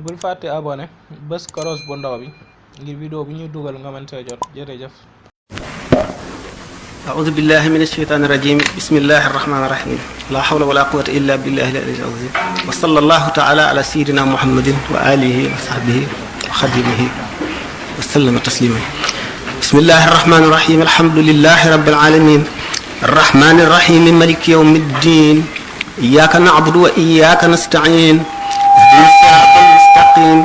bul fàtte abonné bés koros bu ndaw bi ngir vidéo bu ñuy dugal nga mën see jot jërëjëf. أعوذ بالله من الشيطان الرجيم بسم الله الرحمن الرحيم لا حول ولا قوة إلا بالله العلي العظيم وصلى الله تعالى على سيدنا محمد وآله وصحبه وخديمه وسلم تسليما بسم الله الرحمن الرحيم الحمد لله رب العالمين الرحمن الرحيم مالك يوم الدين إياك نعبد وإياك نستعين اهدنا الصراط المستقيم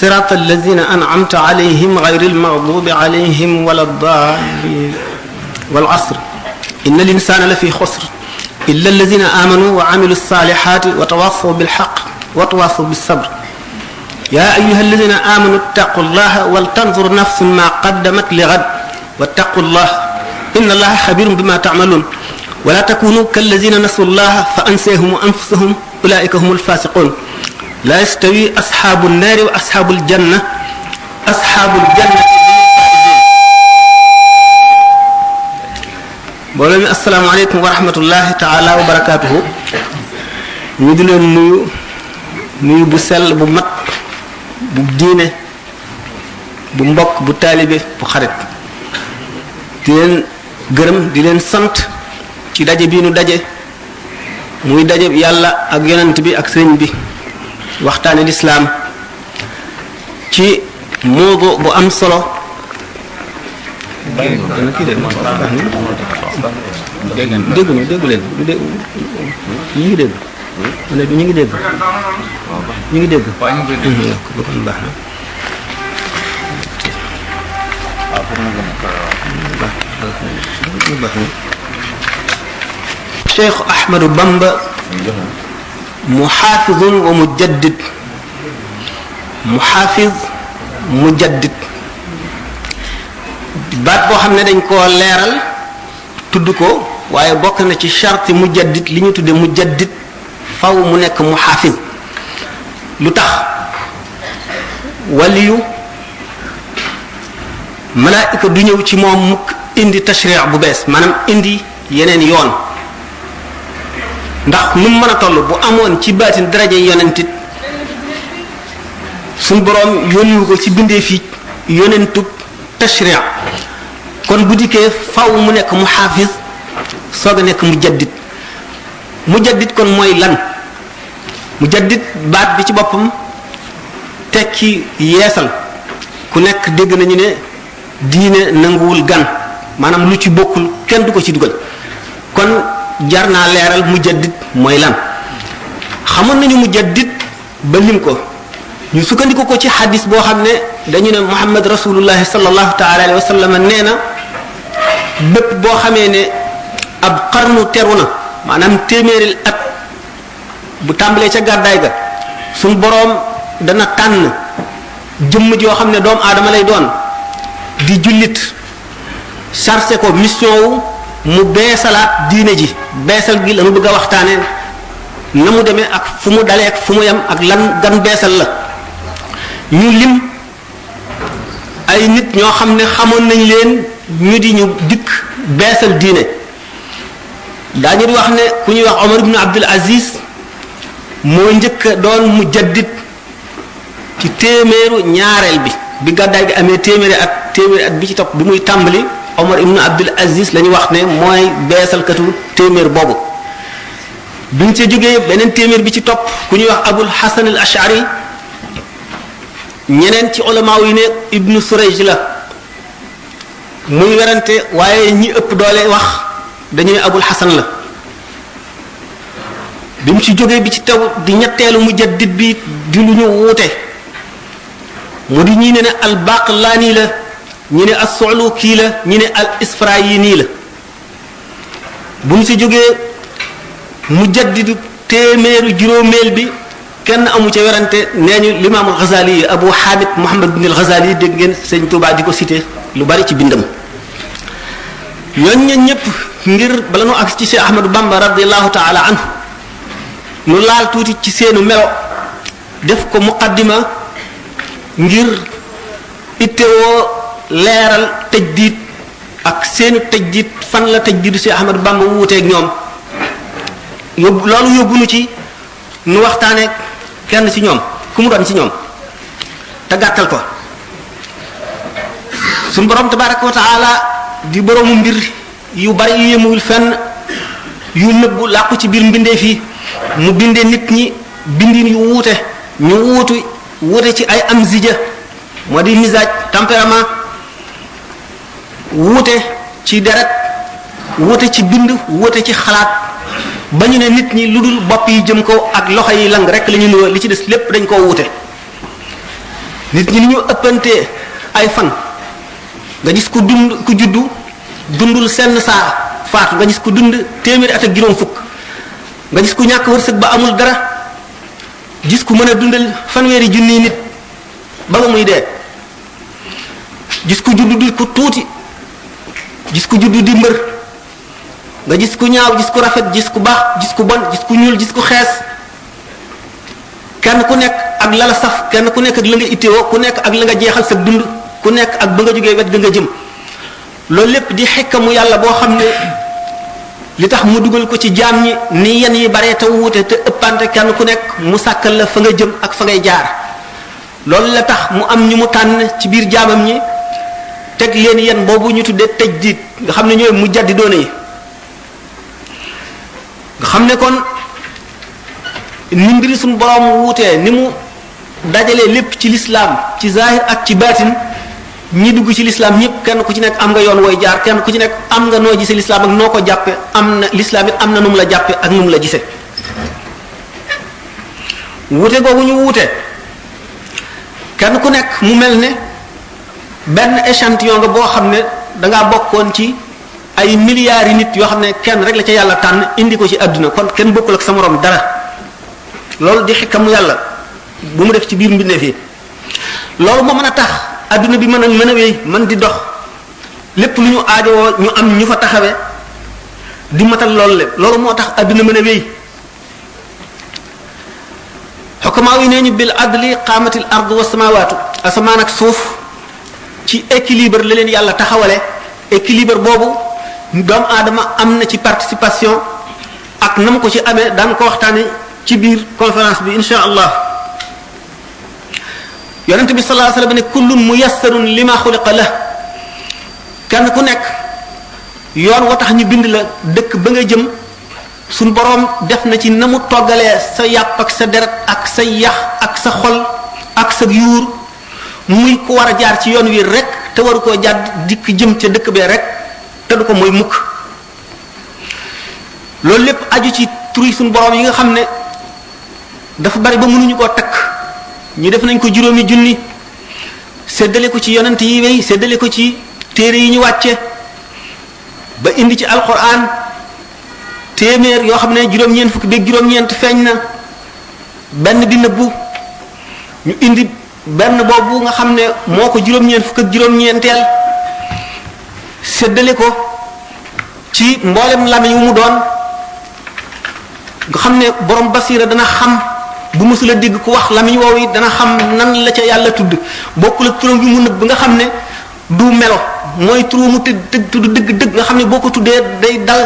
صراط الذين أنعمت عليهم غير المغضوب عليهم ولا الضالين والعصر إن الإنسان لفي خسر إلا الذين آمنوا وعملوا الصالحات وتواصوا بالحق وتواصوا بالصبر يا أيها الذين آمنوا اتقوا الله ولتنظر نفس ما قدمت لغد واتقوا الله إن الله خبير بما تعملون ولا تكونوا كالذين نسوا الله فأنساهم أنفسهم أولئك هم الفاسقون لا يستوي أصحاب النار وأصحاب الجنة أصحاب الجنة mbooloo mi asalaamaaleykum wa rahmatullahi taala wa barakaatuhu ñu di leen nuyu bu sell bu mat bu diine bu mbokk bu taalibe bu xarit di leen gërëm di leen sant ci daje bii nu daje muy daje yàlla ak yonent bi ak sëriñ bi waxtaane lislaam ci moodu bu am solo dégg leen ñu ngi dégg ma ne ñu ngi dégg ñu ngi dégg baax na Cheikh Ahmadou Bamba muhaafizun wa mujaddid muhaafiz mujaddid baat boo xam ne dañ koo leeral tudd ko waaye bokk na ci charte mujaddid li ñu tudde mujaddid faw mu nekk muhafiz lu tax waliyu malaayika du ñëw ci moom mukk indi tashri' bu bees maanaam indi yeneen yoon ndax nu mu mën a toll bu amoon ci baatin daraja yonentit suñ boroom yónniwu ko ci bindee fii yonentub tashri' kon bu dikkee faw mu nekk muhafiz soog a nekk mujaddid kon mooy lan mujaddid baat bi ci boppam tekki yeesal ku nekk dégg nañu ne diine nanguwul gan maanaam lu ci bokkul kenn du ko ci dugal kon jar naa leeral mujaddid mooy lan xamoon nañu mujaddid ba lim ko ñu sukkandiku ko ci xadis boo xam ne dañu ne Muhammad rasulullahi sallallahu taala alayhi wa sallam nee na bépp boo xamee ne ab xarnu teru na maanaam téeméeri at bu tàmbalee ca gàddaay ga suñ boroom dana tànn jëmm joo xam ne doomu aadama lay doon di jullit chargé ko mission wu mu beesalaat diine ji beesal gi la mu bëgg a waxtaane na mu demee ak fu mu dalee ak fu mu yem ak lan gan beesal la ñu lim ay nit ñoo xam ne xamoon nañ leen ñu di ñu dikk beesal diine daañu di wax ne ku ñuy wax Omar ibn Abdul Aziz moo njëkk doon mujaddid ci téeméeru ñaareel bi gàddaay gi amee téeméeri at bi ci topp bi muy tàmbali Omar ibn Abdul Aziz la ñu wax ne mooy beesalkatu téeméer boobu biñ ca jógee beneen téeméer bi ci topp ku ñuy wax Abul Hasan al Ash'ari ñeneen ci ulamaaw yi ne ibnu Surayj la muy werante waaye ñi ëpp doole wax dañu ne Abul Hasan la bi mu ci jógee bi ci taw di ñetteelu mujaddid bi di lu ñu wuute mu di ñii ne al Baqlani la ñi ne as-Suluki la ñi ne al Isfirayini la bu mu ci jógee mujaddidu téeméeru juróomeel bi kenn amu ca werante nee ñu limaamul Ghazali yi Abu Hamid Muhammad bin al-Ghazali dégg ngeen sëñ Tuubaa di ko cité lu bari ci bindam ñooñu ñëpp ngir bala nu agsi ci Cheikh Ahmadou Bamba radiyallahu taala anhu nu laal tuuti ci seenu melo def ko muqaddima ngir ittewoo leeral tajdiid ak seenu tajdiid fan la tajdiidu Cheikh Ahmadou Bamba wuuteeg ñoom loolu yóbbu nu ci nu waxtaanee kenn ci ñoom ku mu doon ci ñoom te gàttal ko. suñu borom tabaraka wa taala di boroomu mbir yu bari yu yemul fenn yu nëbbu làqu ci biir mbindee fii mu bindee nit ñi bindin yu wuute ñu wuute ci ay amzija moo di misaaj tempérament wuute ci deret wuute ci bind wuute ci xalaat ba ñu ne nit ñi lu dul bopp yi jëm ko ak loxo yi lang rek la ñu nuyoo li ci des lépp dañ koo wuute nit ñi ni ñu ëppantee ay fan nga gis ku juddu dundul senn saa faatu nga gis ku dund téeméeri at ak juróom fukk nga gis ku ñàkk wërsëg ba amul dara gis ku mën a dundal fanweeri junniy nit ba nga muy dee gis ku juddu di ku tuuti gis ku juddu di mbër nga gis ku ñaaw gis ku rafet gis ku baax gis ku bon gis ku ñuul gis ku xees kenn ku nekk ak la la saf kenn ku nekk ak la nga ittewoo ku nekk ak la nga jeexal sa dund ku nekk ak ba nga jógee wet ga nga jëm loolu lépp di xikkamu yàlla boo xam ne li tax mu dugal ko ci jaam ñi ni yen yi baree te wuute te ëppante kenn ku nekk mu sàkkal la fa nga jëm ak fa ngay jaar loolu la tax mu am ñu mu tànn ci biir jaamam ñi teg leen yen boobu ñu tuddee tëj diit nga xam ne ñooy mu jaddi doone yi nga xam ne kon ni mbiri suñu borom wuutee ni mu dajalee lépp ci lislaam ci zahir ak ci baatin ñi dugg ci lislaam ñëpp kenn ku ci nekk am nga yoon wooy jaar kenn ku ci nekk am nga noo gisee lislaam ak noo ko jàppe am na lislaam it am na nu mu la jàppe ak nu mu la gisee wuute googu ñu wuute kenn ku nekk mu mel ne benn échantillon nga boo xam ne dangaa bokkoon ci ay milliards yi nit yoo xam ne kenn rek la ca yàlla tànn indi ko ci àdduna kon kenn bokkul ak sa morom dara loolu di xikkamu yàlla bu mu def ci biir mbindeef yi loolu moo mën a tax adduna bi mën a wéy mën di dox lépp lu ñu aajowoo ñu am ñu fa taxawee di matal loolu lépp loolu moo tax adduna mën a wéy xukamaa yi nee ñu bil adli qaamatil ardu wa samawaatu asamaan ak suuf ci équilibre la leen yàlla taxawale équilibre boobu doomu aadama am na ci participation ak na mu ko ci amee daan ko waxtaane ci biir conférence bi insha allah yonent bi sallallahu alayhi wasallam ne kullun muyassarun lima xuliqa la kenn ku nekk yoon wa tax ñu bind la dëkk ba nga jëm suñ boroom def na ci na mu toggalee sa yàpp ak sa deret ak sa yax ak sa xol ak sa yuur muy ko war a jaar ci yoon wi rek te waru koo jàdd dikk jëm ca dëkk bee rek te du ko mooy mukk loolu lépp aju ci turi suñ boroom yi nga xam ne dafa bari ba mënuñu koo takk ñu def nañ ko juróomi junni séddale ko ci yonent yi wey séddale ko ci téere yi ñu wàcce ba indi ci alquran téeméer yoo xam ne juróom-ñeent fukki beeg juróom-ñeent feeñ na benn bi nëbbu ñu indi benn boobu nga xam ne moo ko juróom-ñeent fukk ak juróom-ñeenteel séddale ko ci mboolem lamiñ wu mu doon nga xam ne borom basira dana xam bu mësula dégg ku wax lamiñ woowu yi dana xam nan la ca yàlla tudd bokkul ak turam bi mu nëbb nga xam ne du melo mooy turu mu tudd dëgg-dëgg nga xam ne boo ko tuddee day dal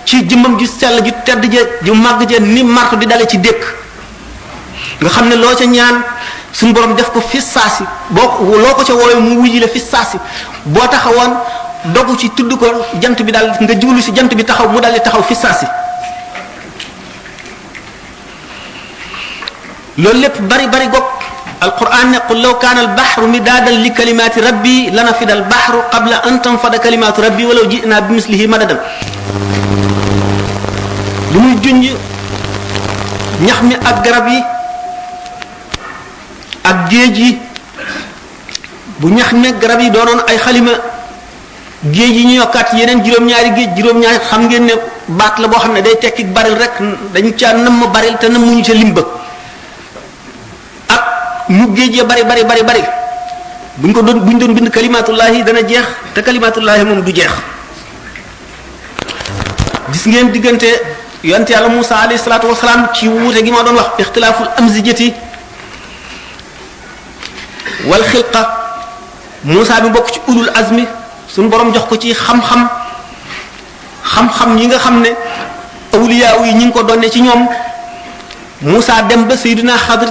ci jëmmam ju sell ju tedd ja ju màgg ja ni marto di dale ci dékk nga xam ne loo ca ñaan suñu borom def ko fi saasi loo ko ca woowee mu wujji la fi saasi boo taxawoon dogu ci tudd ko jant bi daal nga jublu si jant bi taxaw mu daal di taxaw fi saasi loolu lépp bari bari gopp alquran ne qul law kaana albahru midaadan li kalimaati rabbi lanafida albahru qabla an tanfada kalimaatu rabbi walaw ji'na bi mislihi madadan lu muy junj ñax mi ak garab yi ak géej yi bu ñax mi garab yi doonoon ay xalima géej yi ñu yokkaat yeneen juróom-ñaari géej juróom-ñaari xam ngeen ne baat la boo xam ne day tekki baril rek dañ ca namm baril te nammuñu ca limba ñu géej ya bari buñ doon bind kalimatullahi dana jeex te kalimatullahi moom du jeex gis ngeen diggante yonent yàlla Musa alayhi salaatu wasalaam ci wuute gi ma doon wax ixtilaaful amzijati wal xilqa Musa bi bokk ci ulul azmi suñu borom jox ko ci xam-xam yi nga xam ne awliyaa yi ñi ngi ko donne ci ñoom Musa dem ba Seydina Xadr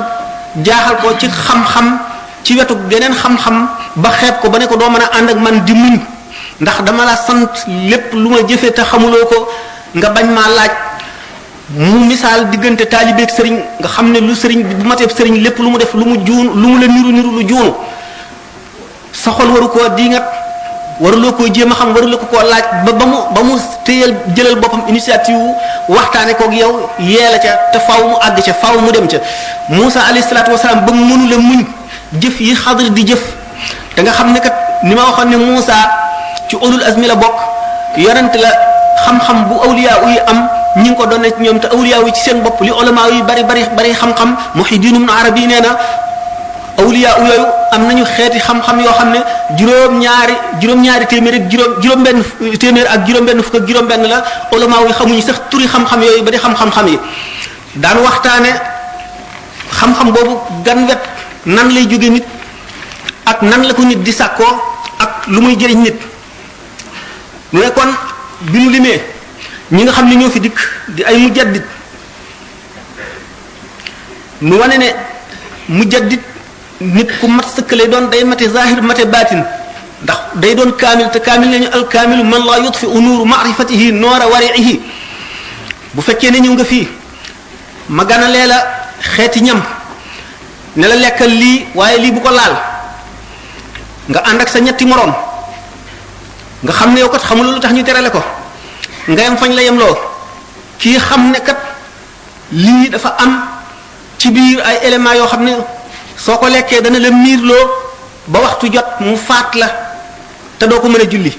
jaaxal ko ci xam-xam ci wetu geneen xam-xam ba xeeb ko ba ne ko doo mën a ànd ak man di muñ ndax dama la sant lépp lu ma jëfee te xamuloo ko nga bañ maa laaj. mu misaal diggante taalibeeg sëriñ nga xam ne lu sëriñ bu mateeb sëriñ lépp lu mu def lu mu juun lu mu la niru lu juunu sa xol waru koo diingat waruloo koo jéem a xam waruloo ko koo laaj ba mu téyal jëlal boppam initiative waxtaane koog yow yeela ca te faaw mu àgg ca faaw mu dem ca Muusa alayhi salaatu wasalaam ba mu mënu la muñ jëf yi Xadir di jëf da nga xam ne kat ni ma waxoon ne Muusa ci ulul azmi la bokk yonent la xam-xam bu awliya yi am ñi ngi ko doon ci ñoom te awliya yi ci seen bopp li ulama yi bari xam-xam Muhyiddin Ibn Arabi nee na awliya yooyu am nañu xeeti xam-xam yoo xam ne juróom-ñaari téeméer ak juróom-benn téeméer ak juróom-benn fukk ak juróom-benn la ulama yi xamuñu sax turi xam-xam yooyu ba di xam-xam yi daan waxtaane xam-xam boobu gan wet nan lay jóge nit ak nan la ko nit di sàkkoo ak lu muy jëriñ nit mu ne kon bi nu limee ñi nga xam ne ñoo fi dikk di ay mujaddid nu wane ne mujaddid nit ku mat sëkk lay doon day mate zahir mate baatin ndax day doon kaamil te kaamil nañu al kaamilu man la yutfi nuuru maarifatihi noora wariihi bu fekkee ne ñëw nga fii ma ganalee la xeeti ñam ne la lekkal lii waaye lii bu ko laal nga ànd ak sa ñetti moroom nga xam ne yow kat xamul lu tax ñu terale ko nga yem fañ la yemloo kii xam ne kat lii dafa am ci biir ay éléments yoo xam ne soo ko lekkee dana la miirloo ba waxtu jot mu faat la te doo ko mën a julli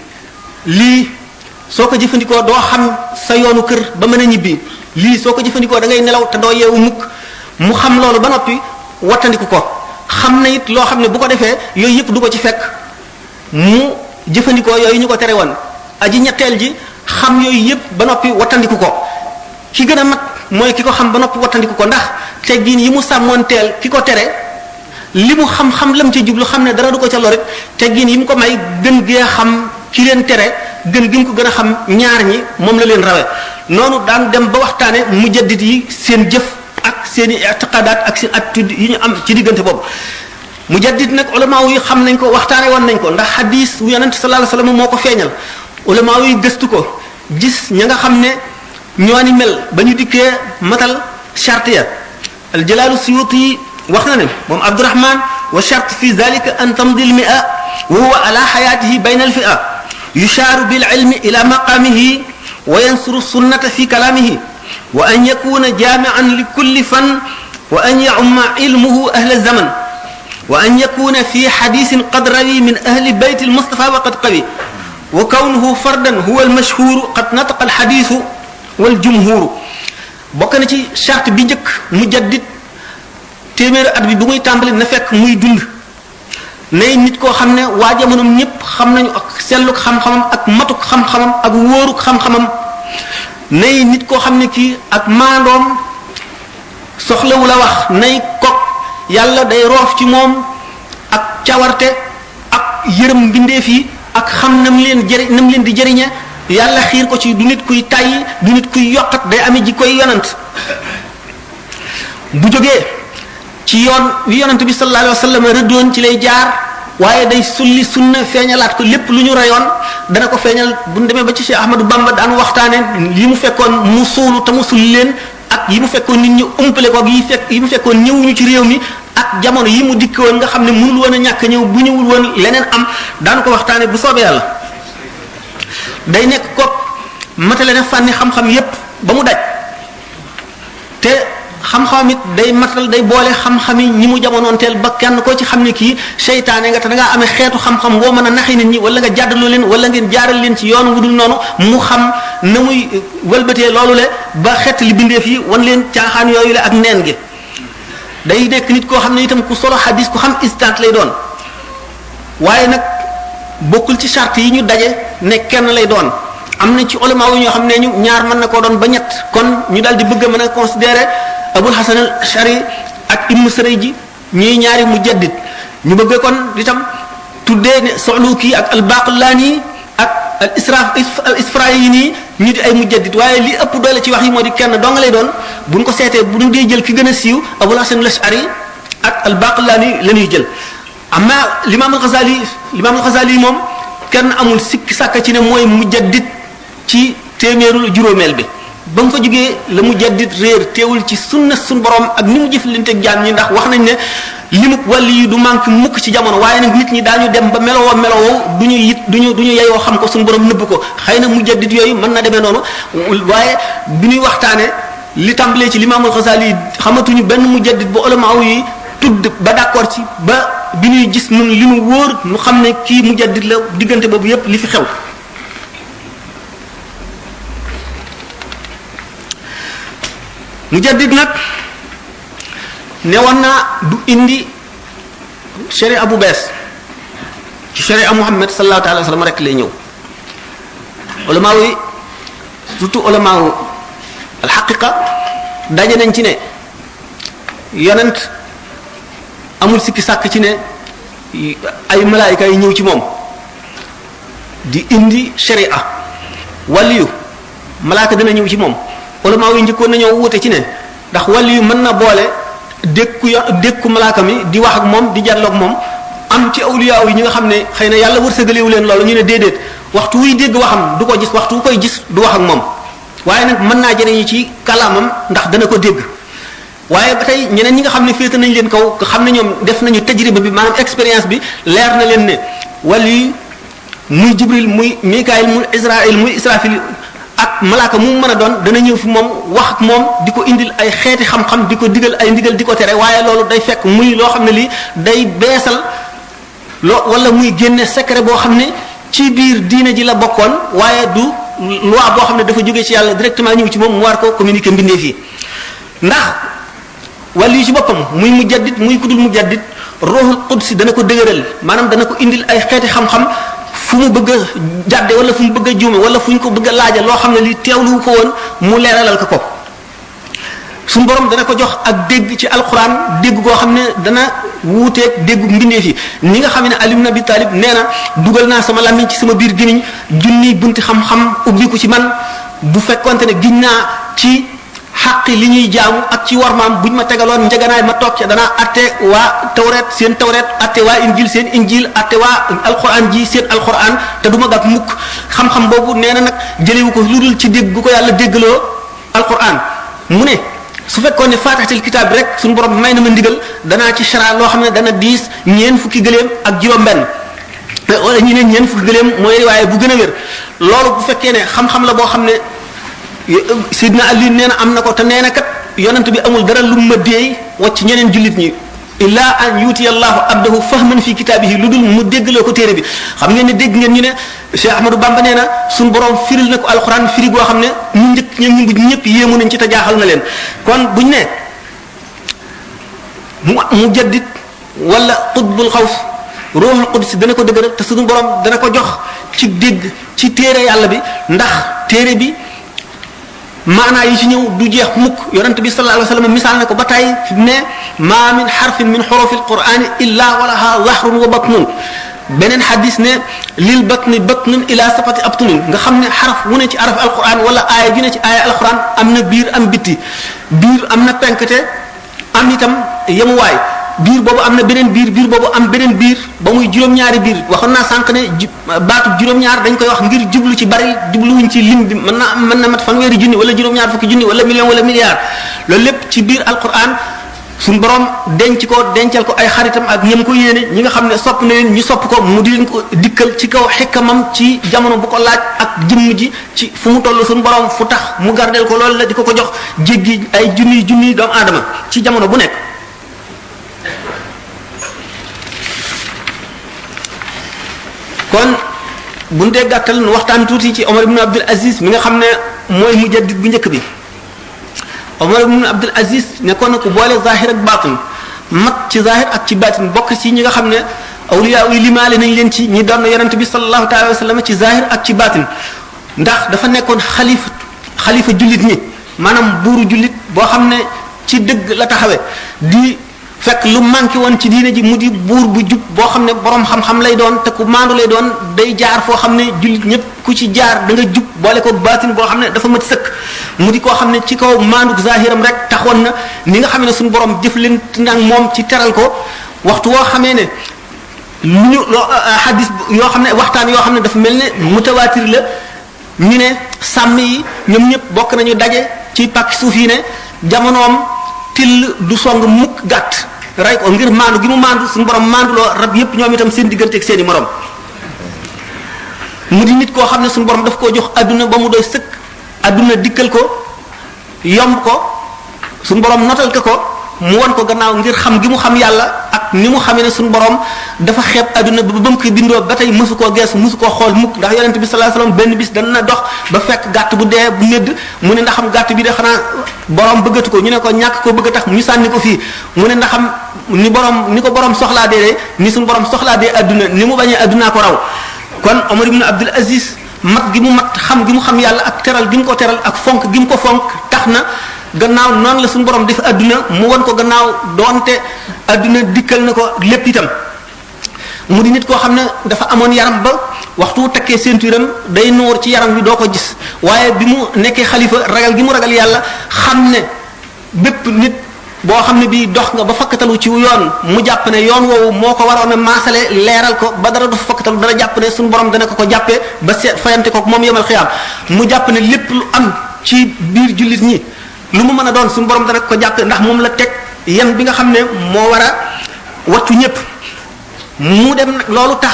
lii soo ko jëfandikoo doo xam sa yoonu kër ba mën a ñibbi lii soo ko jëfandikoo da ngay nelaw te doo yeewu mukk mu xam loolu ba noppi wattandiku ko xam na it loo xam ne bu ko defee yooyu yëpp du ko ci fekk mu jëfandikoo yooyu ñu ko tere woon aji ñetteel ji xam yooyu yëpp ba noppi wattandiku ko ki gën a mat mooy ki ko xam ba noppi wattandiku ko ndax teggin yi mu sàmmoonteel ki ko tere li mu xam-xam lam ci jublu xam ne dara du ko ca lor rek teggin yi mu ko may gën gee xam ki leen tere gën gi mu ko gën a xam ñaar ñi moom la leen rawe noonu daan dem ba waxtaane mujaddid yi seen jëf ak seen i i'tiqadaat ak seen attitude yi ñu am ci diggante boobu mujaddid nag ulama yi xam nañ ko waxtaane woon nañ ko ndax hadis wu yonent sallallahu alayhi wasallam moo ko feeñal ulama yi gëstu ko gis ña nga xam ne ñoo ni mel ba ñu dikkee matal charte ya al jalaalu suyuti wax na ne moom Abdurahman wa charte fi zalika an tamdi al mi'a wa huwa ala hayatihi bayna al fi'a yushaaru bil ilmi ila maqamihi wa yansuru sunnata fi kalamihi wa an yakuna jami'an li kulli fan wa an ya'umma ilmuhu ahla zaman wa an yakuna fi hadithin qad rawi min ahli bayt al mustafa wa qad qawi wa kawnuhu fardan huwa al mashhur qad nataqa al hadith wal jumhur bokk na ci charte bi njëkk mujaddid téeméeri at bi bu muy tàmbali na fekk muy dund nay nit koo xam ne waa jamonoom ñëpp xam nañu ak selluk xam-xamam ak matuk xam-xamam ak wóoruk xam-xamam nay nit koo xam ne kii ak maandoom soxlawu la wax nay kok yàlla day roof ci moom ak cawarte ak yërëm mbindeef yi ak xam nam leen di jëriñe yàlla xiir ko ci du nit kuy tàyyi du nit kuy yokkat day amee ji koy yonant bu jógee ci yoon wi yonant bi sallallahu alayhi wasallam rëddoon ci lay jaar waaye day sulli sunna feeñalaat ko lépp lu ñu rayoon dana ko feeñal bu ñu demee ba ci Cheikh Ahmadou Bamba daan waxtaane yi mu fekkoon mu suulu te mu sulli leen ak yi mu fekkoon nit ñi umpale ko yi mu fekkoon ñëwuñu ci réew mi ak jamono yi mu dikk woon nga xam ne mënul woon a ñàkk ñëw bu ñëwul woon leneen am daan ko waxtaane bu soobee yàlla day nekk ko matale na fànni xam-xam yépp ba mu daj te xam-xam it day matal day boole xam-xam yi ñi mu jamonoonteel ba kenn koo ci xam ne kii seytaane nga te da ngaa amee xeetu xam-xam boo mën a naxi nit ñi wala nga jàddaloo leen wala ngeen jaaral leen ci yoon wu dul noonu mu xam na muy wëlbatee loolu le ba xett li bindeef yi wan leen caaxaan yooyu le ak neen gi day nekk nit koo xam ne itam ku solo xadis ku xam instant lay doon waaye nag bokkul ci charte yi ñu daje ne kenn lay doon am na ci ulama yu ñoo xam ne ñu ñaar mën na koo doon ba ñett kon ñu daal di bëgg a mën a considérer Abul Hasan al-Ash'ari ak Ibn Sarayji ñuy ñaari mujaddid ñu bëgg kon itam tuddee ne Suluki ak al-Baqillani ak al-Isfirayini ñu di ay mujaddid waaye li ëpp doole ci wax yi moo di kenn doo nga lay doon buñ ko seetee bu ñu dee jël ki gën a siiw Abul Hasan al-Ash'ari ak al-Baqillani la ñuy jël amma l'imam al-Ghazali moom kenn amul sikki sàkka ci ne mooy mujaddid ci téeméerul juróomeel bi ba mu fa jógee la mujaddid réer teewul ci sunna sun borom ak ni mu jëflanteeg jaam ñi ndax wax nañ ne limuk wàlli yi du manque mukk ci jamono waaye nag nit ñi daañu dem ba melowoo duñu yeyoo xam ko sun borom nëbb ko xëy na mujaddid yooyu mën na demee noonu waaye bi ñuy waxtaane li tàmbalee ci l'imam al-Ghazali xamatuñu benn mujaddid bu ulama yi tudd ba d'accord ci ba bi ñuy gis nun li nu wóor nu xam ne kii mujaddid la diggante boobu yépp li fi xew mujaddid nag newoon naa du indi sharia bu bees ci sharia Muhammad sallallahu alayhi wa sallam rek lay ñëw ulama yi surtout ulama al-haqiqa daje nañ ci ne yonent amul sikki sàkk ci ne ay malaayika yi ñëw ci moom di indi sharia waliyu malaaka dana ñëw ci moom ulama yi njëkkoon nañoo wuute ci ne ndax waliyu mën na boole dékku malaaka mi di wax ak moom di jàlloog moom am ci awliya yi ñi nga xam ne xëy na yàlla wërsëgalewu leen loolu ñu ne déedéet waxtu wuy dégg waxam du ko gis waxtu wu koy gis du wax ak moom waaye nag mën naa jëriñu ci kalaamam ndax dana ko dégg waaye ba tey ñeneen ñi nga xam ne féete nañ leen kaw nga xam ne ñoom def nañu tajriba bi maanaam expérience bi leer na leen ne waliyu muy Jibril muy Mikaayil muy Israfil ak malaaka mu mën a doon dana ñëw fi moom wax ak moom di ko indil ay xeeti xam-xam di ko digal ay ndigal di ko tere waaye loolu day fekk muy loo xam ne lii day beesal wala muy génne secret boo xam ne ci biir diine ji la bokkoon waaye du loi boo xam ne dafa jógee ci yàlla directement ñëw ci moom mu war ko communiquer mbindeef yi ndax wàllu yi ci boppam muy mujaddid muy kudul mujaddid ruuxul qudsi dana ko dëgëral maanaam dana ko indil ay xeeti xam-xam fu mu bëgg a jàdde wala fu mu bëgg a juume wala fu ñu ko bëgg a laaja loo xam ne li teewlu ko woon mu leeralal ko suñu borom dana ko jox ak dégg ci alquran dégg goo xam ne dana wuuteeg déggu mbindeef yi ni nga xam ne Ali ibn Abi Talib nee na dugal naa sama làmmiñ ci sama biir gémmiñ junni bunti xam-xam ubbiku ci man bu fekkonte ne giñ naa ci xaqi li ñuy jaamu ak ci warmaam buñ ma tegaloon njeganaay ma toog ca danaa atte waa tawret seen tawret atte waa injil seen injil atte waa alquran ji seen alquran te du ma gàtt mukk xam-xam boobu nee na nag jëlewu ko lu dul ci dégg gu ko yàlla déggaloo alquran mu ne su fekkoon ne faatixatul kitaab bi rek suñu borom may na ma ndigal danaa ci chara loo xam ne dana diis ñeen fukki gëléem ak juróom-benn wala ñu ne ñeen fukki gëléem mooy waaye bu gën a wér loolu bu fekkee ne xam-xam la boo xam ne Sidna Ali nee na am na ko te nee na kat yonent bi amul dara lu ma deey wacc ñeneen jullit ñi illa an yuti allahu abdahu fahman fi kitaabihi lu dul mu déggloo ko téere bi xam ngeen ne dégg ngeen ñu ne Cheikh Ahmadou Bamba nee na suñu borom firil na ko alxuraan firi goo xam ne ñu njëkk ñu mujj ñëpp yéemu nañ ci te jaaxal na leen kon buñ ne mu jaddit wala qutbul xaws ruuxul qudus dana ko dëgëral te suñu borom dana ko jox ci dégg ci téere yàlla bi ndax téere bi maanaa yi ci ñëw du jeex mukk yonent bi sallallahu alayhi wa sallam misaal na ko ba tey ne ma min xarfin min xurufi alqurani illa walaha zahrun wa batnun beneen xadis ne lil batni batnun ila safati abtunin nga xam ne xaraf wu ne ci araf alquran wala aaya ju ne ci aaya alquran am na biir am bitti biir am na penkte am itam yemuwaay biir boobu am na beneen biir biir boobu am beneen biir ba muy juróom-ñaari biir waxoon naa sànq ne baatu juróom-ñaar dañ koy wax ngir jublu ci bari jubluwuñ ci lim bi mën na mat fanweeri junni wala juróom-ñaar fukki junni wala million wala milliard loolu lépp ci biir alquran suñ borom denc ko dencal ko ay xaritam ak ñam ko yéene ñi nga xam ne sopp na leen ñu sopp ko mu di leen ko dikkal ci kaw xikkamam ci jamono bu ko laaj ak jëmm ji ci fu mu toll suñ borom fu tax mu gardeel ko loolu la di ko ko jox jéggi ay junni doomu aadama ci jamono bu nekk. kon bu ñu dee gàttal nu waxtaan tuuti ci Omar ibn Abdul Aziz mi nga xam ne mooy mujaddid bu njëkk bi Omar ibn Abdul Aziz nekkoon na ku boole zahir ak batin mat ci zahir ak ci batin bokk ci ñi nga xam ne awliya yi limaale nañ leen ci ñi doon yonent bi sallallahu ta'ala alayhi wa sallam ci zahir ak ci batin ndax dafa nekkoon xalifa jullit ñi maanaam buuru jullit boo xam ne ci dëgg la taxawe di fekk lu manqué woon ci diine ji mu di buur bu jub boo xam ne borom xam-xam lay doon te ku maandu lay doon day jaar foo xam ne jullit ñëpp ku ci jaar da nga jub boole ko baatin boo xam ne dafa mat sëkk mu di koo xam ne ci kaw maandu zahiram rek taxoon na ni nga xam ne suñu borom jëflante nag moom ci teral ko waxtu woo xamee ne lu ñu hadis yoo xam ne waxtaan yoo xam ne dafa mel ne mutawaatir la ñu ne sàmm yi ñoom ñëpp bokk nañu daje ci pàkki suuf yi ne jamonoom till du song mukk gàtt ray ko ngir maandu gi mu maandu suñu borom maanduloo rab yépp ñoom itam seen diggante ak seeni morom mu di nit koo xam ne suñu borom daf koo jox adduna ba mu doy sëkk adduna dikkal ko yomb ko suñu borom notal ko mu won ko gannaaw ngir xam gi mu xam yàlla ak ni mu xamee ne suñu borom dafa xeeb adduna ba mu koy bindoo ba tey mësu koo gees mësu koo xool mukk ndax yonente bi sallallahu alayhi wasallam benn bis dana dox ba fekk gàtt bu dee bu médd mu ne ndaxam gàtt bi de xanaa borom bëggatu ko ñu ne ko ñàkk ko bëgg a tax ñu sànni ko fii mu ne ndaxam ni ko borom soxlaa dee ni suñu borom soxlaa dee adduna ni mu bañee addunaa ko raw kon Omar ibn Abdul Aziz mat gi mu mat xam gi mu xam yàlla ak teral gi mu ko teral ak fonk gi mu ko fonk tax na gannaaw noonu la suñu borom def adduna mu won ko gannaaw doonte adduna dikkal na ko lépp itam mu di nit koo xam ne dafa amoon yaram ba waxtu takkee ceinturam day nuur ci yaram bi doo ko gis waaye bi mu nekkee xalifa ragal gi mu ragal yàlla xam ne bépp nit boo xam ne bii dox nga ba fakkatalu ci yoon mu jàpp ne yoon woowu moo ko waroon a maasale leeral ko ba dara du fa fakkatalu dana jàpp ne suñu borom dana ko jàppee ba seet fayante ko moom yemal xiyaam mu jàpp ne lépp lu am ci biir jullit ñi lu mu mën a doon suñu borom dana ko jàppee ndax moom la teg yan bi nga xam ne moo war a wattu ñëpp mu dem nag loolu tax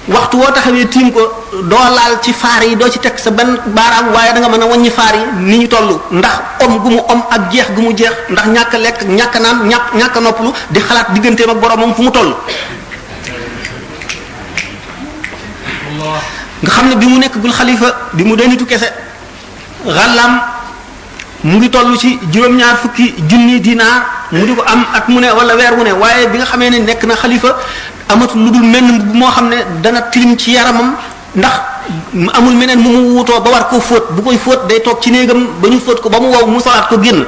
waxtu woo taxawee tiim ko doo laal ci faar yi doo ci teg sa benn baaraam waaye da nga mën a wàññi faar yi ni ñu toll ndax om gu mu om ak jeex gu mu jeex ndax ñàkk a lekk ñàkk a naan ñàkk a noppalu di xalaat digganteem ak boromam fu mu toll. nga xam ne bi mu nekk gul xalifa bi mu denitu kese xàllaam mu ngi toll ci juróom-ñaar fukki junni dinaar mu di ko am at mu ne wala weer wu ne waaye bi nga xamee ne nekk na xalifa amatul lu dul menn bu moo xam ne dana tilim ci yaramam ndax amul meneen mu mu wutoo ba war koo fóot bu koy fóot day toog ci néegam ba ñu fóot ko ba mu wow mu solaat ko génn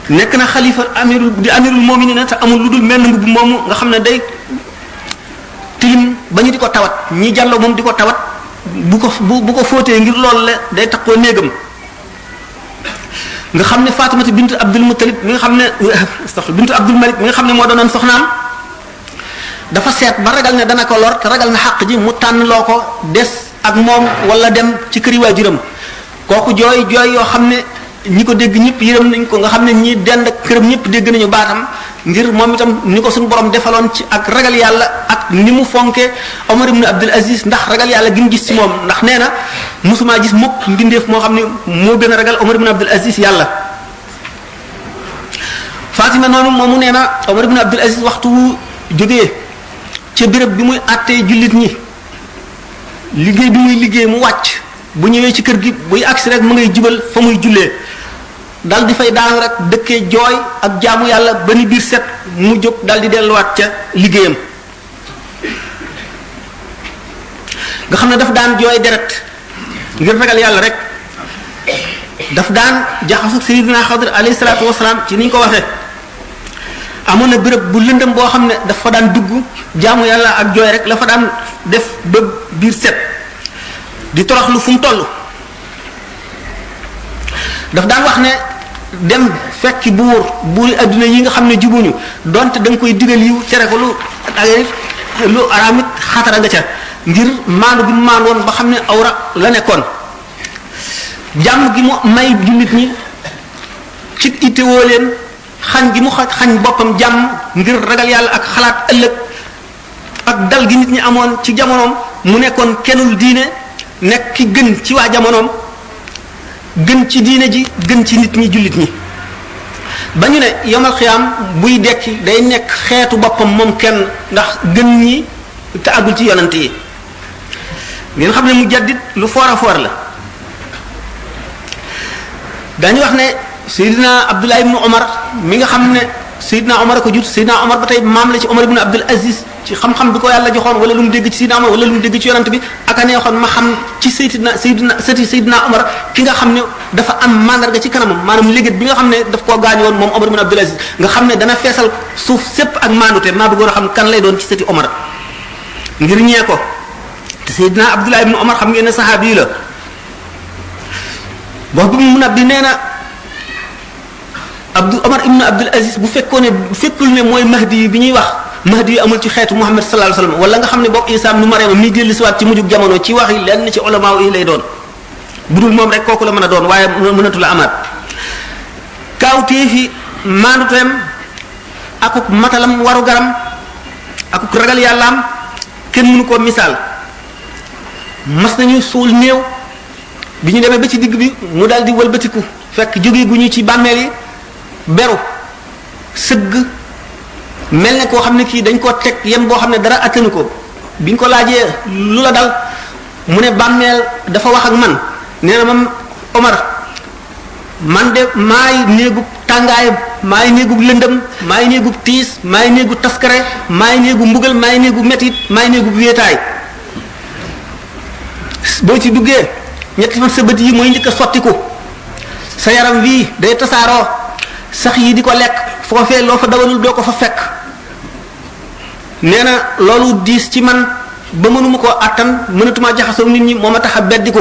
nekk na xalifa amirul mu'minin te amul lu dul menn mbubb moomu nga xam ne day tilim ba ñu di ko tawat ñi jàlloo moom di ko tawat bu ko fóotee ngir loolu la day takkoo néegam nga xam ne Fatimata bintu Abdul Muttalib mi nga xam ne bintu Abdul Malik mi nga xam ne moo doonoon soxnaam dafa seet ba ragal ne dana ko lor te ragal na xàq ji mu tànn loo ko des ak moom wala dem ci këri waajuram kooku jooy yoo xam ne ñi ko dégg ñëpp yërëm nañ ko nga xam ne ñi dend ak këram ñëpp dégg nañu baatam ngir moom itam ni ko suñu borom defaloon ci ak ragal yàlla ak ni mu fonke Omar ibn Abdul Aziz ndax ragal yàlla gi mu gis ci moom ndax nee na musuma gis mukk mbindeef moo xam ne moo gën a ragal Omar ibn Abdul Aziz yàlla. Fatima noonu moomu nee na Omar ibn Abdul Aziz waxtu wu jógee ca béréb bi muy àttee jullit ñi liggéey bi muy liggéey mu wàcc bu ñëwee ci kër gi buy agsi rek mu ngay jubal fa muy jullee dal di fay daanu rek dëkkee jooy ak jaamu yàlla ba ni biir set mu jóg dal di delluwaat ca liggéeyam nga xam ne daf daan jooy deret ngir ragal yàlla rek daf daan jaxasu Sayyidina Xadir alayhi salaatu wasalaam ci ni ñu ko waxee amoon na béréb bu lëndëm boo xam ne dafa daan dugg jaamu yàlla ak jooy rek la fa daan def ba biir set di toroxlu fu mu toll daf daan wax ne dem fekki buuri adduna yi nga xam ne jubuñu donte da nga koy digal yiw cere ko lu araamit xatara nga ca ngir maandu gi mu maandu woon ba xam ne awra la nekkoon jàmm gi mu may jullit ñi ci ittewoo leen xañ gi mu xañ boppam jàmm ngir ragal yàlla ak xalaat ëllëg ak dal gi nit ñi amoon ci jamonoom mu nekkoon kennul diine nekk ki gën ci waa jamonoom gën ci diine ji gën ci nit ñi jullit ñi ba ñu ne yomal xiyaam buy dekki day nekk xeetu boppam moom kenn ndax gën ñi te àggul ci yonante yi ngeen xam ne mu jaddit lu foor a foor la dañu wax ne Seydina Abdullah ibn Omar mi nga xam ne Seydina Omar ko jur Seydina Omar ba tey maam la ci Omar ibn Abdul Aziz ci xam-xam bi ko yàlla joxoon wala lu mu dégg ci Seydina Omar wala lu mu dégg ci yonent bi ak a neexoon ma xam ci Seydina Omar ki nga xam ne dafa am mandarga ci kanamam maanaam léegi bi nga xam ne daf koo gaañu woon moom Omar ibn Abdul Aziz nga xam ne dana feesal suuf sépp ak maandute maa bëggoon a xam kan lay doon ci sëti Omar ngir ñee ko te Seydina Abdullah ibn Omar xam ngeen ne saxaabi yi la wax bi mu nab di nee na Omar ibn Abdul Aziz bu fekkul ne mooy mahdi yi bi ñuy wax mahdi yi amul ci xeetu Muhammad sallallahu alayhi wasallam wala nga xam ne bokk Isa ibn Maryam mi dellu siwaat ci mujjug jamono ci wax yi lenn ci ulama yi lay doon budul moom rek kooku la mën a doon waaye mënatu la amaat kaawteefi maanuteem akuk matalam waru garam akuk ragal yàllaam kenn mënu koo misaal mas nañu suul néew bi ñu demee ba ci digg bi mu daal di wëlbatiku fekk jóge gu ñu ci bàmmeel yi beru sëgg mel ne koo xam ne kii dañ koo teg yem boo xam ne dara attanu ko biñ ko laajee lu la dal mu ne bàmmeel dafa wax ak man nee na mam Omar man de maay néegub tàngaay maay néegub lëndëm maay néegub tiis maay néegub taskare maay néegub mbugal maay néegub metit maay néegub wéetaay boo ci duggee ñetti fan sa bët yi mooy njëkk a sottiku sa yaram wii day tasaaroo sax yi di ko lekk foofee loo fa dawalul doo ko fa fekk nee na loolu diis ci man ba mënuma koo attan mënatuma jaxasoo nit ñi moo ma tax a beddiku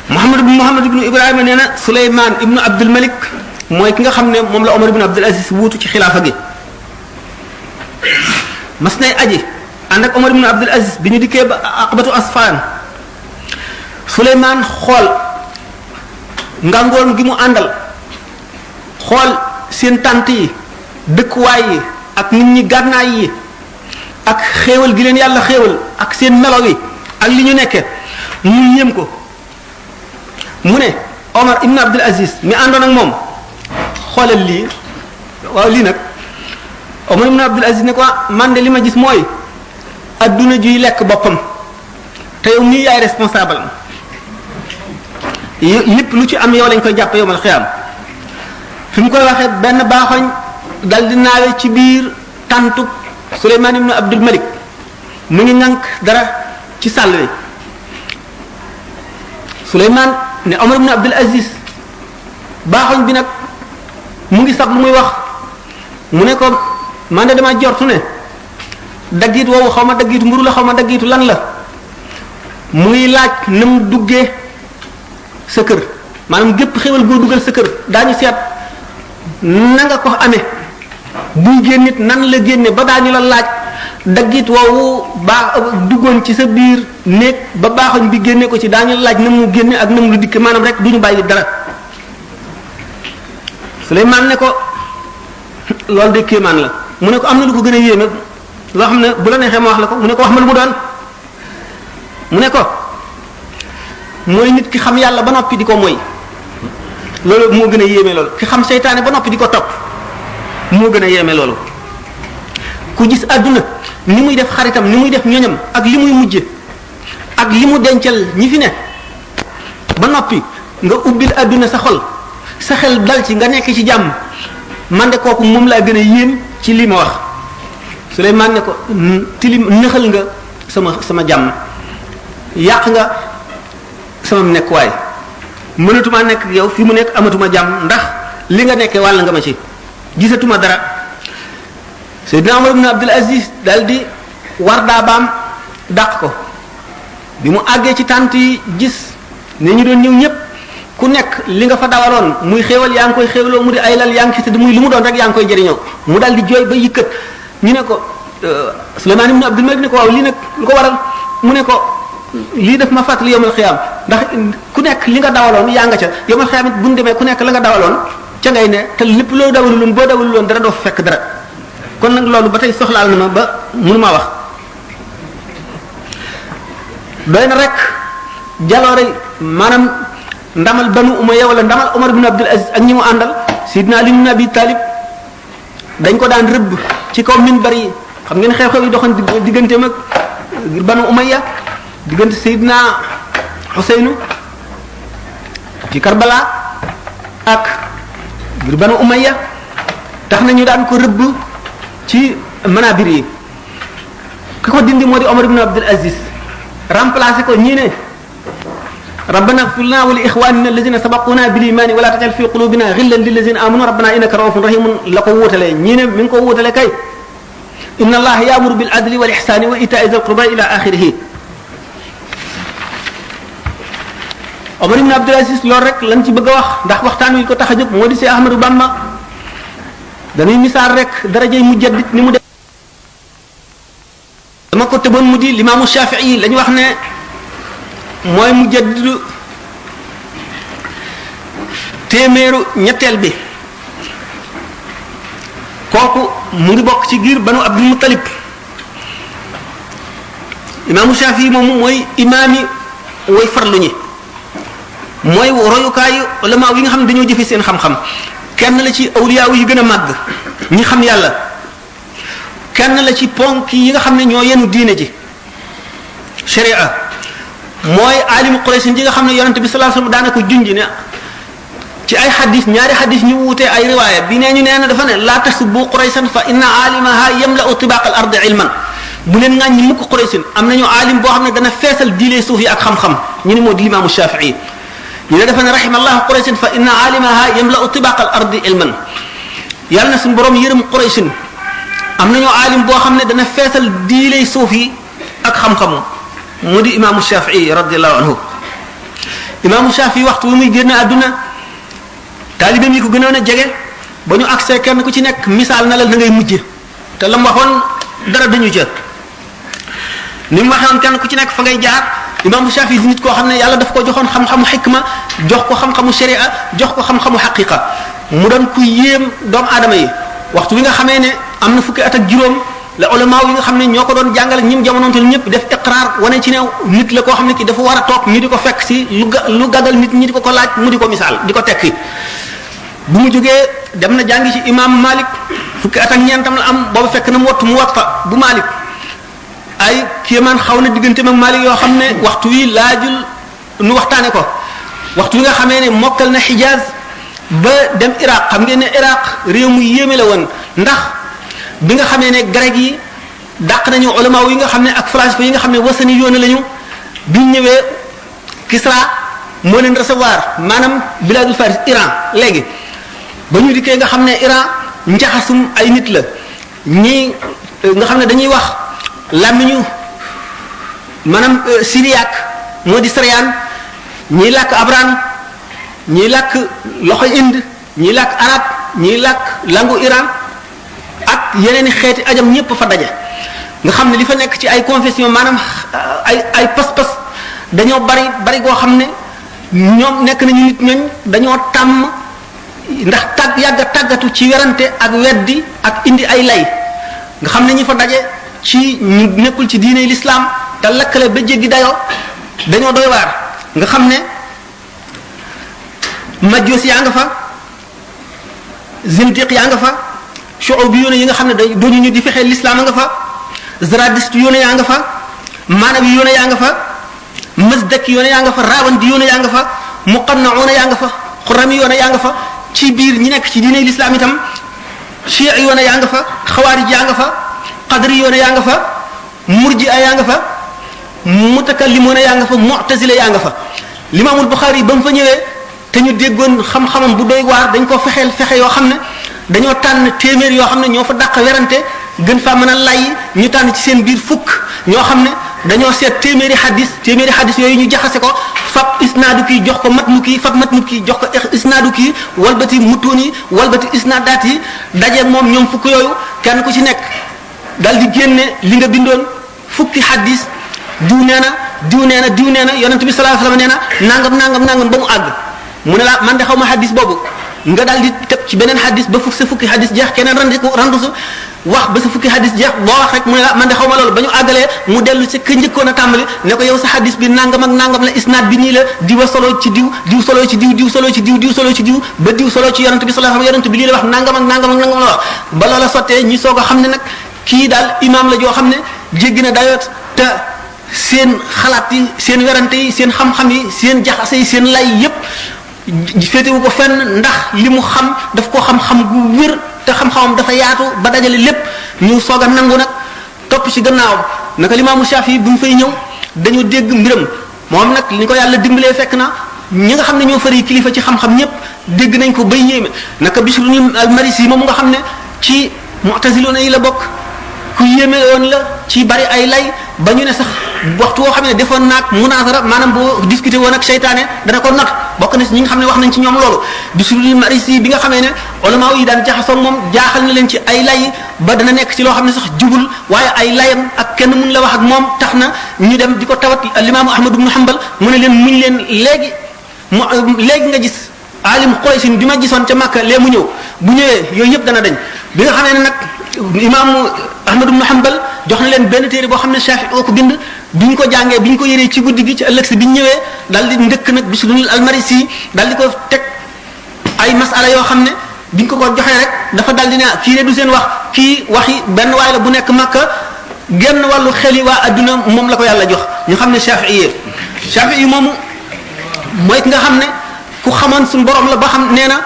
Muhammad ibnu Ibrahima nee na Suleymaan ibnu Abdul Malik mooy ki nga xam ne moom la Omar ibnu Abdul Aziz wuutu ci xilaafa gi mas nay aji ànd ak Omar ibnu Abdul Aziz bi ñu dikkee ba aqbatu asfaan Suleymaan xool ngangoon gi mu àndal xool seen tànt yi dëkkuwaay yi ak nit ñi gànnaay yi ak xéewal gi leen yàlla xéewal ak seen melo yi ak li ñu nekke mu yéem ko mu ne Omar ibn Abdul Aziz mi àndoon ak moom xoolal lii waaw lii nag Omar ibn Abdul Aziz ne ko man de li ma gis mooy adduna juy lekk boppam te yow mii yaay responsable lépp lu ci am yow lañ koy jàpp yowmal xiyaam fi mu koy waxee benn baaxoñ dal di naawe ci biir tàntu Suleymaan ibn Abdul Malik mu ngi ŋànk dara ci sàll wi Suleymaan ne Omar ibn Abdul Aziz baaxoñ bi nag mu ngi sab lu muy wax mu ne ko man de dama jortu ne daggiit woowu xaw ma daggiitu mburu la xaw ma daggiitu lan la mu ngi laaj na mu duggee sa kër maanaam gépp xéwal goo dugal sa kër daañu seet na nga ko amee buy génn nit nan la génne ba daañu la laaj daggit woowu duggoon ci sa biir néeg ba baaxoñ bi génne ko ci daañu la laaj na mu génne ak na mu lu dikke maanaam rek du ñu bàyyi dara Suleymaan ne ko loolu de kéemaan la mu ne ko am na lu ko gën a yéeme loo xam ne bu la neexee ma wax la ko mu ne ko wax ma lu mu doon mu ne ko mooy nit ki xam yàlla ba noppi di ko moy loolu moo gën a yéeme loolu ki xam seytaane ba noppi di ko topp moo gën a yéeme loolu ku gis àdduna ni muy def xaritam ni muy def ñoñam ak li muy mujje ak li mu dencal ñi fi ne ba noppi nga ubbil àdduna sa xol sa xel dal ci nga nekk ci jàmm man de kooku moom laa gën a yéem ci li ma wax Suleymaan ne ko tilim nëxal nga sama jàmm yàq nga sama nekkuwaay mënatuma nekk yow fi mu nekk amatuma jàmm ndax li nga nekkee wàll nga ma ci gisatuma dara Seydina Umar ibn Abdul Aziz daal di war daabaam dàq ko bi mu àggee ci tànt yi gis ne ñu doon ñëw ñëpp ku nekk li nga fa dawaloon muy xéewal yaa ngi koy xéewaloo mu di ay lal yaa ngi ci tëdd muy lu mu doon rek yaa ngi koy jëriñoo mu daal di jooy ba yëkkat ñu ne ko Suleymaan ibn Abdul Malik ne ko waaw lii nag lu ko waral mu ne ko lii def ma fàttali yawmal xiyaam ndax ku nekk li nga dawaloon yaa nga ca yawmal xiyaam it bu ñu demee ku nekk la nga dawaloon ca ngay ne te lépp loo dawaluloon boo dawaluloon dara doo fekk dara kon nag loolu ba tey soxlaal na ma ba mënu maa wax doy na rek jaloore maanaam ndamal Banu Umayya wala ndamal Umar ibn Abdul Aziz ak ñi mu àndal Sidna Ali ibn Abi Talib dañ ko daan rëbb ci kaw minbar yi xam ngeen xew-xew yi doxoon digganteem ak Banu Umayya diggante Seydina Xuseynu ci Karbala ak ngir banu umayya tax na ñu daan ko rëbb ci manabir yi ki ko dindi moo di Omar ibn Abdul Aziz remplacé ko ñii ne rabbana ighfir lana wa li ikhwanina alladhina sabaquna bil iman wa la taj'al fi qulubina ghillan lil ladzina amanu rabbana innaka ra'ufun rahimun la ko wutale ñii ne mi ngi ko wutale kay inna allaha ya'muru bil adli wal ihsani wa ita'i dhil qurba ila akhirih. Omar ibn Abdul Aziz loolu rek lañ ci bëgg a wax ndax waxtaan wi ko tax a jóg moo di Seex Ahmadu Bamba dañuy misaal rek darajay mujaddid ni mu def dama ko tëboon mu di limaamu Shafii la ñu wax ne mooy mujaddidu téeméeru ñetteel bi kooku mu ngi bokk ci giir banu Abdul Muttalib imaamu Shafii moomu mooy imaami way farlu ñi mooy royukaayu ulama yi nga xam ne dañoo jëfe seen xam-xam kenn la ci awliya yi gën a màgg ñi xam yàlla kenn la ci ponk yi nga xam ne ñoo yenu diine ji sharia mooy alimu Quraysh yi nga xam ne yonente bi sallallahu alayhi wasallam daana ko junj ne ci ay xadis ñaari xadis ñu wuutee ay riwaaya bi nee ñu nee na dafa ne la tasubbu Qurayshan fa inna alimaha yamla'u tibaq al ardi ilman bu leen ŋàññi mukk Qurayshin am nañu alim boo xam ne dana feesal diine suuf yi ak xam-xam ñu ne moo di limaamu Shafii ñu ne dafa ne rahimallahu Qurayshin fa inna alimaha yamla'u tibaq al ardi ilman yàlla na suñu borom yërëm Qurayshin am nañu alim boo xam ne dana feesal diine suuf yi ak xam-xamu mu di imaamu Shafii radiyallahu anhu imaamu Shafii waxtu wi muy génn àdduna taalibeem yi ko gënoon a jege ba ñu agsee kenn ku ci nekk misaal na la na ngay mujje te la mu waxoon dara dañu ca ni mu waxoon kenn ku ci nekk fa ngay jaar imaamu Shafii di nit koo xam ne yàlla daf ko joxoon xam-xamu xikma jox ko xam-xamu sharia jox ko xam-xamu xaqiqa mu doon ku yéem doomu aadama yi waxtu wi nga xamee ne am na fukki at ak juróom la ulama yi nga xam ne ñoo ko doon jàngale ñim jamonoonteel ñëpp def iqraar wane ci ne nit la koo xam ne ki dafa war a toog ñu di ko fekk si lu gagal nit ñi di ko laaj mu di ko misaal di ko tekki bu mu jógee dem na jàngi ci imam Malik fukki at ak ñeentam la am boobu fekk na mu wattu Muwatta bu Malik ay kéemaan xaw na diggante mag Malik yoo xam ne waxtu wi laajul nu waxtaane ko waxtu wi nga xamee ne mokkal na Hijaz ba dem Iraq xam ngeen ne Iraq réew mu yéeme la woon ndax bi nga xamee ne grec yi dàq nañu ulama yi nga xam ne ak falasifa yi nga xam ne wasani yoon lañu bi ñu ñëwee Kisra moo leen recevoir maanaam biladul Faris Iran léegi ba ñu dikkee nga xam ne Iran njaxasum ay nit la ñii nga xam ne dañuy wax làmmiñu maanaam syriaque moo di syrian ñiy làkk abran ñiy làkk loxoy Inde ñiy làkk arab ñiy làkk langu Iran ak yeneen i xeeti ajam ñëpp fa daje nga xam ne li fa nekk ci ay confession maanaam ay pas-pas dañoo bari goo xam ne ñoom nekk nañu nit ñooñ dañoo tàmm ndax yàgg a tàggatu ci werante ak weddi ak indi ay lay nga xam ne ñi fa daje ci ñu nekkul ci diine l'islam te lakkale ba jéggi dayoo dañoo doy waar nga xam ne majjoos yaa nga fa zindiq yaa nga fa shu'ub yoone yi nga xam ne dañu ñu di fexee l'islam a nga fa zaradist yoone yaa nga fa maanawi yoone yaa nga fa mazdak yoone yaa nga fa rawandi yoone yaa nga fa muqannauna yaa nga fa xurami yoone yaa nga fa ci biir ñi nekk ci diine l'islam itam chiites yoone yaa nga fa xawaarij yaa nga fa qadri yoone yaa nga fa murji'a yaa nga fa mutakallimuna yaa nga fa mu'tazila yaa nga fa limaamul Buxaari ba mu fa ñëwee te ñu déggoon xam-xamam bu doy waar dañ ko fexe yoo xam ne dañoo tànn téeméer yoo xam ne ñoo fa dàq werante gën faa mën a lay ñu tànn ci seen biir fukk ñoo xam ne dañoo seet téeméeri xadis yooyu ñu jaxase ko fab isnaadu kii jox ko matnu kii fab matnu kii jox ko isnaadu kii walbati mutuun yi walbati isnaadaat yi dajeeg moom ñoom fukk yooyu kenn ku ci nekk dal di génne li nga bindoon fukki xadis diw nee na yonent bi sallallahu alayhi wasallam nee na nangam ba mu àgg mu ne la man de xaw ma xadis boobu nga daal di teg ci beneen xadis ba sa fukki xadis jeex keneen randu su wax ba sa fukki xadis jeex boo wax rek mu ne la man de xaw ma loolu ba ñu àggalee mu dellu ci ka njëkkoon a tàmbali ne ko yow sa xadis bi nangam ak nangam la isnaad bi nii la diwa solo ci diw solo ci diw solo ci diw solo ci diw ba diw solo ci yonent bi sallallahu alayhi wasallam yonent bi lii la wax nangam ak nangam la wax ba loola sottee ñi soog a xam ne nag kii daal imaam la joo xam ne jéggi na dayoot te seen xalaat yi seen werante yi seen xam-xam yi seen jaxase yi seen lay yépp féetewu ko fenn ndax li mu xam daf koo xam-xam gu wér te xam-xamam dafa yaatu ba dajale lépp ñu soog a nangu nag topp ci gannaawam naka limaamu Shaafi bu mu fay ñëw dañu dégg mbiram moom nag li ko yàlla dimbalee fekk na ñi nga xam ne ñoo fari kilifa ci xam-xam ñëpp dégg nañ ko bay yéeme naka Bishrul al-Marisi moom nga xam ne ci mu'taziloona yi la bokk ku yéeme woon la ci bari ay lay ba ñu ne sax waxtu woo xam ne defoon naag munazara maanaam boo discuté woon ak seytaane dana ko not bokk na si ñi nga xam ne wax nañ ci ñoom loolu Bishrul Marisi bi nga xamee ne ulama yi daan jaxasoo moom jaaxal na leen ci ay lay ba dana nekk ci loo xam ne sax jubul waaye ay layam ak kenn mun la wax ak moom tax na ñu dem di ko tawat limaamu Ahmad ibn Hanbal mu ne leen muñ leen léegi nga gis alim Quraysh bi ma gisoon ca Makka lee mu ñëw bu ñëwee yooyu yëpp dana dañ bi nga xamee ne nag imaamu Ahmad ibn Hanbal jox na leen benn téere boo xam ne Shafi'i oo ko bind bi ñu ko jàngee bi ñu ko yëree ci guddi gi ci ëllëg si bi ñu ñëwee daal di ndëkk nag Bishrul al-Marisi daal di ko teg ay masala yoo xam ne bi ñu ko joxee rek dafa daal di ne kii ne du seen wax kii waxi benn waay la bu nekk Makka genn wàllu xel yi waa adduna moom la ko yàlla jox ñu xam ne Shafi'i moomu mooy ki nga xam ne ku xamoon suñu borom la ba xam nee na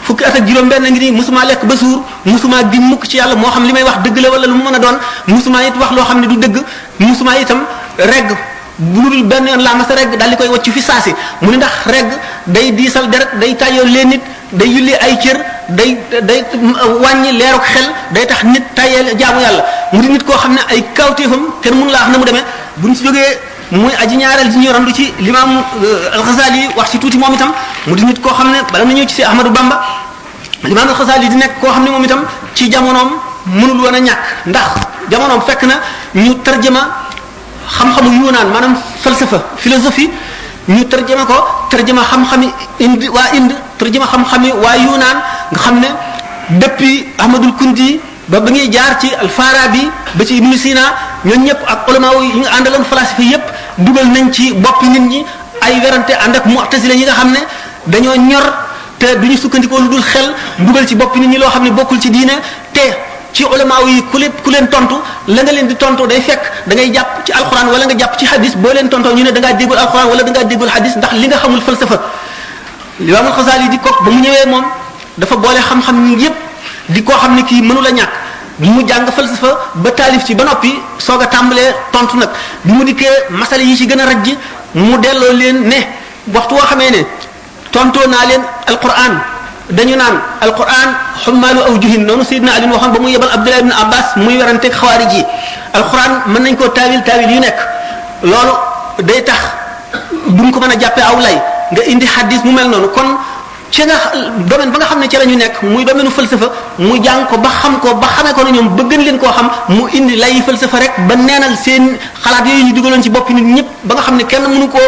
fukki at ak juróom benn ngi nii musuma lekk ba suur musuma gi mukk ci yàlla moo xam li may wax dëgg la wala lu mu mën a doon musuma it wax loo xam ne du dëgg musuma itam regg bu dul benn yoon laa mas a regg daal di koy wacc fi saasi mu ne ndax regg day diisal deret day tàyyoo leen nit day yulli ay cër day wàññi leeruk xel day tax nit tàyyee jaamu yàlla mu di nit koo xam ne ay kawtéefam kenn mënu laa wax na mu demee buñ si jógee muy aji ñaareel ci ñu randu ci l'imam al-Ghazali wax ci tuuti moom itam mu di nit koo xam ne bala na ñëw ci si Ahmadou Bamba l'imam al-Ghazali di nekk koo xam ne moom itam ci jamonoom mënul woon a ñàkk ndax jamonoom fekk na ñu tarjama xam-xamu yunaan maanaam falsafa philosophie ñu tarjama ko tarjama xam-xami indi waa Inde tarjama xam-xami waa yunaan nga xam ne depuis Ahmadul Kundi ba ngay jaar ci al-Farabi ba ci Ibn Sina ñooñu ñëpp ak ulama yi nga àndaloon falasifa yëpp dugal nañ ci boppi nit ñi ay werante ànd ak mu'tazila yi nga xam ne dañoo ñor te duñu sukkandikoo lu dul xel dugal ci boppi nit ñi loo xam ne bokkul ci diine te ci ulama yi ku leen tontu la nga leen di tontu day fekk da ngay jàpp ci alquran wala nga jàpp ci hadis boo leen tontoo ñu ne da ngaa déggul alquran wala da ngaa déggul hadis ndax li nga xamul falsafa Imam al-Ghazali di ko ba mu ñëwee moom dafa boole xam-xam yëpp di koo xam ne kii mënu la ñàkk mu jàng falsafa ba taalif ci ba noppi soog a tàmbalee tontu nag bi mu dikkee masala yi ci gën a rajji mu delloo leen ne waxtu woo xamee ne tontoo naa leen alquran dañu naan alquran xummaalu aw juhin noonu Seydina Ali waxoon ba muy yebal Abdullah ibn Abbas muy weranteeg xawaarij yi alquran mën nañ koo taawil yu nekk loolu day tax duñ ko mën a jàppee aw lay nga indi hadis mu mel noonu kon ci nga domaine ba nga xam ne ci la ñu nekk muy domaine falsafa mu jàng ko ba xam ko ba xamee ko ne ñoom bëgg leen koo xam mu indi lay falsafa rek ba neenal seen xalaat yooyu ñu dugaloon ci boppi nit ñëpp ba nga xam ne kenn mënu koo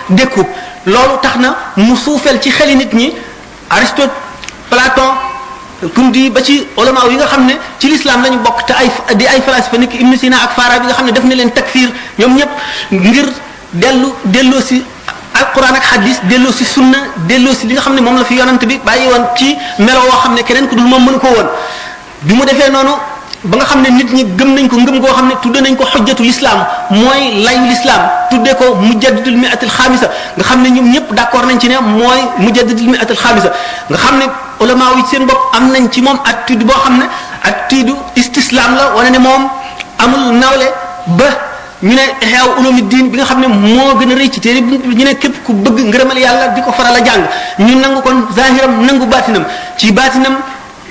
dékku loolu tax na mu suufeel ci xeli nit ñi Aristote Platon Kundi ba ci ulama yi nga xam ne ci l'islam lañu bokk te di ay falasifa niki Ibn Sina ak Farabi nga xam ne def na leen takfir ñoom ñëpp ngir delloo si alquran ak hadis delloo si sunna delloo si li nga xam ne moom la fi yonante bi bàyyi woon ci melo woo xam ne keneen ku dul moom mënu ko woon bi mu defee noonu ba nga xam ne nit ñi gëm nañ ko ngëm goo xam ne tudde nañ ko xujjatul islam mooy layu l'islam tudde ko mujaddidul mi'atul xaamisa nga xam ne ñoom ñëpp d'accord nañ ci ne mooy mujaddidul mi'atul xaamisa nga xam ne ulama yi seen bopp am nañ ci moom attitude boo xam ne attitude istislam la wane ne moom amul nawle ba ñu ne Ihya Ulumuddin bi nga xam ne moo gën a rëy ci téere bi ñu ne képp ku bëgg ngërëmal yàlla di ko faral a jàng ñu nangu kon zahiram nangu baatinam ci baatinam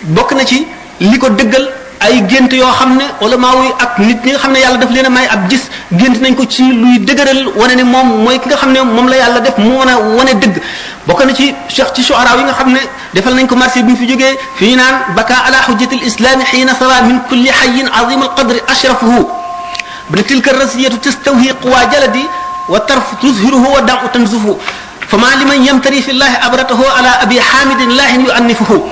bokk na ci li ko dëggal ay gént yoo xam ne ulama yi ak nit ñi nga xam ne yàlla daf leen a may ab gis gént nañ ko ci luy dëgëral wane ne moom mooy ki nga xam ne moom la yàlla def mu wane dëgg bokk na ci cheikh ci shu'ara yi nga xam ne defal nañ ko marché bi mu fi jógee fi ñu naan baka ala hujjati al islam xiina sawa min kulli hayyin azim al qadri ashrafuhu bal tilka rasiyatu tastawhi quwa jaladi wa tarf tuzhiruhu wa da'u tanzufu fama liman yamtari fi llahi abratahu ala abi hamidin lahin yu'annifuhu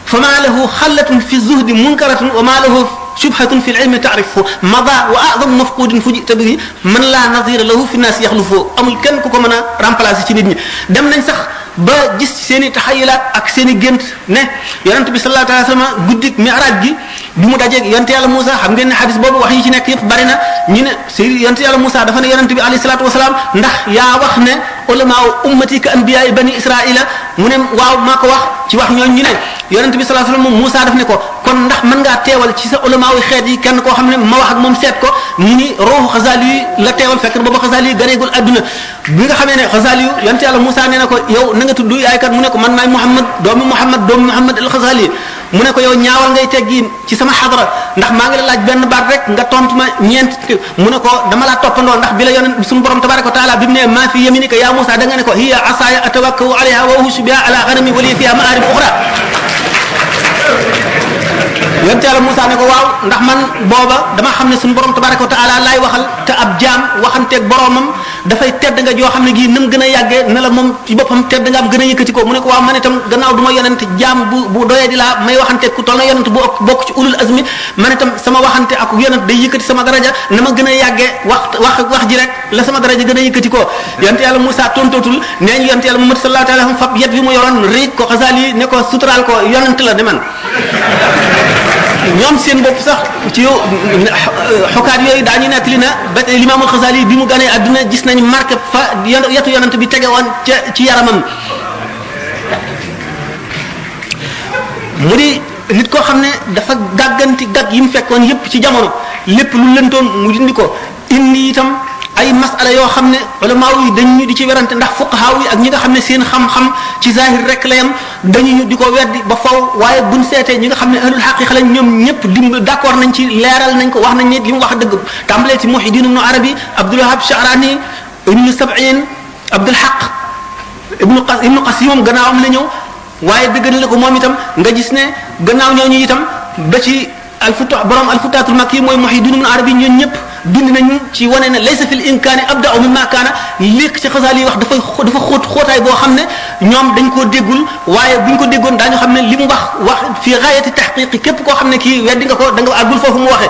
fama lahu khallatun fi zuhdi munkaratun wa ma lahu shubhatun fi al-ilmi ta'rifuhu mada wa a'zamu mafqudin fujita bihi man la nadhira lahu fi an-nas yakhlufu amul kenn ku ko mën a remplacer ci nit ñi dem nañ sax ba gis seen i taxayulaat ak seen i gént ne yonent bi sallallahu alayhi wa sallam guddik mi'raj gi bi mu dajeeg yonent yàlla Moussa xam ngeen ne xadis boobu wax yi ci nekk yëpp bari na ñu ne si yonent yàlla Moussa dafa ne yonent bi alayhi salaatu wasalaam ndax yaa wax ne ulama ummati ka anbiya bani israila mu ne waaw maa ko wax ci wax ñooñu ñu ne yonent bi sallallahu alayhi wasallam Musaa daf ne ko kon ndax mën ngaa teewal ci sa ulama yu xeet yi kenn koo xam ne ma wax ak moom seet ko ñu ni ruuxu Xasaali yi la teewal fekk booba Xasaali yi ganeegul adduna bi nga xamee ne Xasaali yu yonent yàlla Musaa nee na ko yow na nga tudd yaay kat mu ne ko man maay Muhammad doomu Muhammad al Xasaali mu ne ko yow ñaawal ngay teggi ci sama xadra ndax maa ngi la laaj benn baat rek nga tontu ma ñeent mu ne ko dama laa toppandoo ndax bi la yonent suñu borom tabaraka wa taala bi mu ne maa fi yaminika ya Musaa da nga ne ko hiya asaaya atawakkau alayha wa uhushu biha ala ghanami wa li fiha ma'arib ukhra yonent yàlla Musaa ne ko waaw ndax man booba dama xam ne suñu borom tabaraka wa taala laay waxal te ab jaam waxanteeg boromam dafay tedd nga joo xam ne gii nam gën a yàggee ne la moom ci boppam tedd nga am gën a yëkkati ko mu ne ko waaw man itam gannaaw du ma yonent jaam bu doyee di laa may waxanteeg ku toll na yonent bu bokk ci ulul azmi man itam sama waxante ak yonent day yëkkati sama daraja na ma gën a yàggee wax ji rek la sama daraja gën a yëkkati ko yonent yàlla Musaa tontootul nee ñu yonent yàlla Muhammad sallallahu alayhi wa sallam fab yet bi mu yoroon riij ko Xasaali ne ko suturaal ko yonent la de man ñoom seen bopp sax ci xokaat yooyu daañu nettali na ba Limaamul Xasaali bi mu ganee adduna gis nañ marqué fa yetu yonent bi tege woon ci yaramam mu di nit koo xam ne dafa gàgganti gàgg yi mu fekkoon yépp ci jamono lépp lu lëntoon mu dindi ko indi itam ay masala yoo xam ne ulama yi dañu di ci werante ndax fuqaha yi ak ñi nga xam ne seen xam-xam ci zahir rek la yam dañu di ko weddi ba faw waaye buñ seetee ñi nga xam ne ahlul haqiqa lañ ñoom ñëpp d'accord nañ ci leeral nañ ko wax nañ ne li mu wax dëgg tàmbalee ci Muhyiddin ibn Arabi Abdul Wahhab Sha'rani ibn Sab'in Abdul Haq ibnu Qasim moom gannaawam la ñëw waaye dëgg la ko moom itam nga gis ne gannaaw ñooñu itam ba ci borom alfutatul makki mooy Muhyiddin ibn Arabi ñoom ñëpp bind nañu ci wane ne laysa fil imkaani abda'u mimma kaana léegi ci Xasaali wax dafa xóotaay boo xam ne ñoom dañ koo déggul waaye buñ ko déggoon daañu xam ne li mu wax fi gaayati tahqiqi képp koo xam ne kii weddi nga ko da nga àggul foofu mu waxee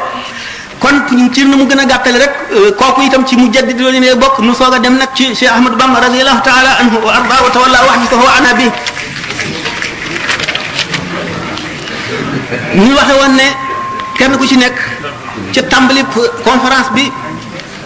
kon ci nu mu gën a gàttale rek kooku itam ci mujaddid loolu ne bokk nu soog a dem nag ci Cheikh Ahmadou Bamba radiyallahu ta'ala anhu wa arda wa tawalla wa hafisa wa ana bi ñu waxe woon ne kenn ku ci nekk ca tàmbali conférence bi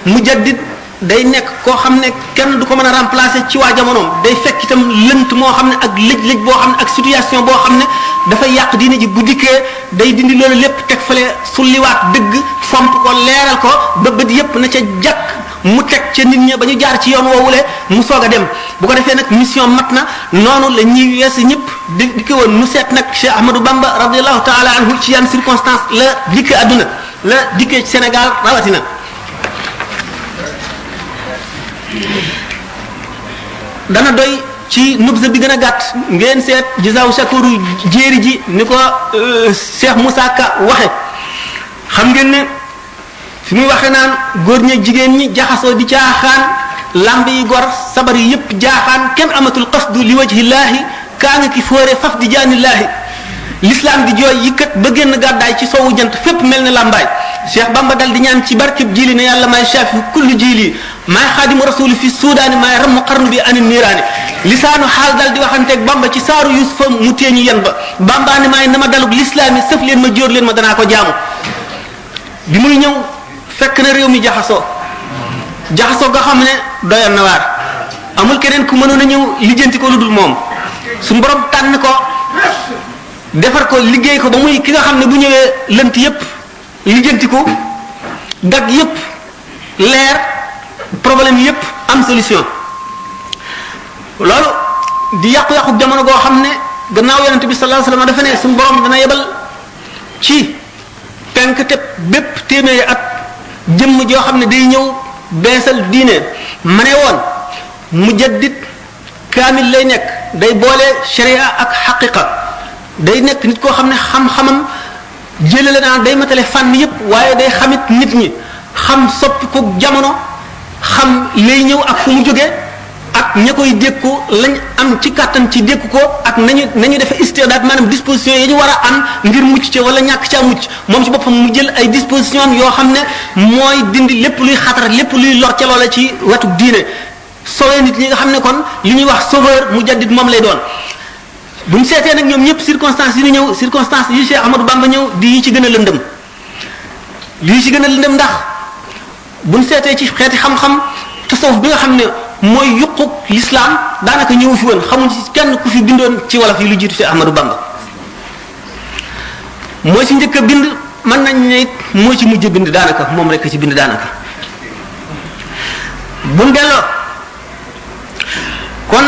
mujaddid day nekk koo xam ne kenn du ko mën a remplacer ci waa jamonoom day fekk itam lënt moo xam ne ak lëj-lëj boo xam ne ak situation boo xam ne dafay yàq diine ji bu dikkee day dindi loolu lépp teg fale sulliwaat dëgg fomp ko leeral ko ba bët yépp na ca jàkk mu teg ca nit ñi ba ñu jaar ci yoon woowule mu soog a dem bu ko defee nag mission mat na noonu la ñuy weesu ñëpp di ko woon nu seet nag Cheikh Ahmadou Bamba radiyallahu ta'ala anhu ci yan circonstance la dikkee adduna la dikkee ci Sénégal rawatina dana doy ci nubza bi gën a gàtt ngeen seet Jazaaw Shakuru jéeri ji ni ko Cheikh Moussa Ka waxe xam ngeen ne fi muy waxe naan góor ñi jigéen ñi jaxasoo di caaxaan lamb yi gor sabar yi yépp jaaxaan kenn amatul qasdu li wajhillaahi kaa nga ki fóore faf di jaanillaahi l'islam di jooy yëkkat ba génn gàddaay ci sowu jant fépp mel ne lambaay Cheikh Bamba dal di ñaan ci barkeb jili ne yàlla may shafi kullu jili maay xaadimu rasuli fi suudaani maay ramm qarnu bi anin niiraani lisaanu xaal dal di waxanteeg Bamba ci saaru Yusufa mu téeñu yen ba Bamba ne maay na ma dalug l'islam yi sëf leen ma jóor leen ma danaa ko jaamu bi muy ñëw fekk na réew mi jaxasoo nga xam ne doyoon na waar amul keneen ku mënoon a ñëw lijjanti ko lu dul moom suñu borom tànn ko defar ko liggéey ko ba muy ki nga xam ne bu ñëwee lënt yépp lijjanti ko dag yépp leer problème yépp am solution loolu di yàqu-yàqu jamono goo xam ne gannaaw yonente bi sallallahu alayhi wasallam dafa ne suñu borom dana yebal ci penk te bépp téeméeri at jëmm joo xam ne day ñëw beesal diine ma ne woon mujaddid kaamil lay nekk day boole sharia ak xaqiqa day nekk nit koo xam ne xam-xamam jëlale naa day matale fànn yépp waaye day xamit nit ñi xam soppi ko jamono xam lay ñëw ak fu mu jógee ak ña koy dékku lañ am ci kàttan ci dékku ko ak nañu defe istidaad maanaam disposition yi ñu war a am ngir mucc ca wala ñàkk caa mucc moom ci boppam mu jël ay disposition yoo xam ne mooy dindi lépp luy xatar lépp luy lor ca loola ci wetu diine sowee nit ñi nga xam ne kon li ñuy wax sauveur mujaddid moom lay doon buñ seetee nag ñoom ñëpp circonstances yi ñu ñëw circonstances yi Cheikh Ahmadou Bamba ñëw di yi ci gën a lëndëm lii ci gën a lëndëm ndax buñ seetee ci xeeti xam-xam tasawuf bi nga xam ne mooy yuqu l'islam daanaka ñëw fi woon xamuñ ci kenn ku fi bindoon ci wolof yi lu jiitu Cheikh Ahmadou Bamba moo ci njëkk a bind mën nañ ne it moo ci mujj bind daanaka moom rek ci bind daanaka buñ delloo kon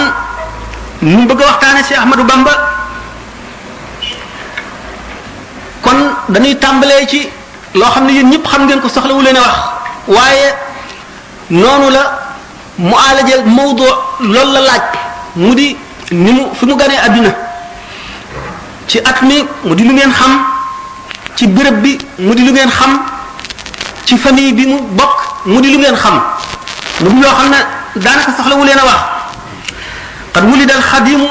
ñu bëgg a waxtaane Cheikh Ahmadou Bamba kon dañuy tàmbalee ci loo xam ne yéen ñëpp xam ngeen ko soxlawu leen a wax waaye noonu la mu alajal mawdu loolu la laaj mu di ni mu fi mu ganee àdduna ci at mi mu di lu ngeen xam ci béréb bi mu di lu ngeen xam ci famille bi mu bokk mu di lu ngeen xam lu loo xam ne daanaka soxlawu leen a wax qad wulida alxadimu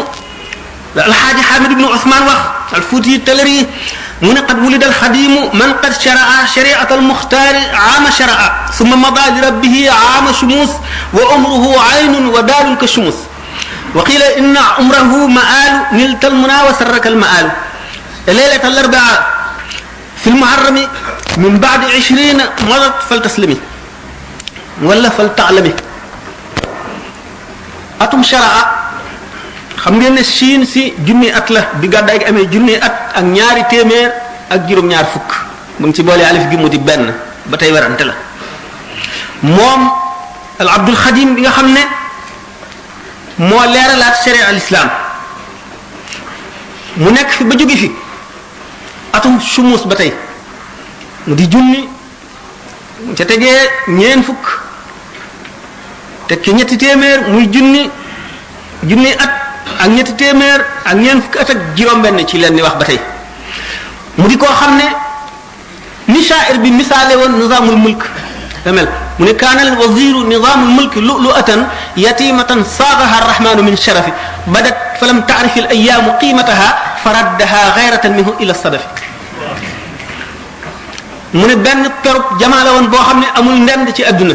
alxaaji xaamid ibnu usmaan wax alfuuti talari mu ne qad wulida alxadimu man qad sharaa shariat almuxtaari aama sharaa summa mada li rabbihi aama shumuus wa umruhu aynun wa daarun ka shumuus wa qila inna umrahu maalu nilta almuna wa sarraka almaalu leylata alarbaa fi lmuharrami min baadi 20 madat faltaslimi wala faltaalami atum sharaa xam ngeen ne Chine si junni at la bi gàddaay gi amee junni at ak ñaari téeméer ak juróom-ñaar fukk mu ngi ci boole alif gi mu di benn ba tey werante la moom al Abdul Xadim bi nga xam ne moo leeralaat sharia al islam mu nekk fi ba jóge fi atum chumus ba tey mu di junni ca tegee ñeen fukk teg ci ñetti téeméer muy junni at ak ñetti téeméer ak ñeen fukk at ak juróom-benn ci leen di wax ba tey mu di koo xam ne ni sha'ir bi misaale woon nizaamul mulk damel mu ne kaana al waziru nizaamul mulk lu'lu'atan yatimatan saagaha arrahmanu min sharafi badat falam ta'rif al ayyaamu qiimataha faraddaha ghayratan minhu ila sadafi mu ne benn perub jamaa la woon boo xam ne amul ndend ci adduna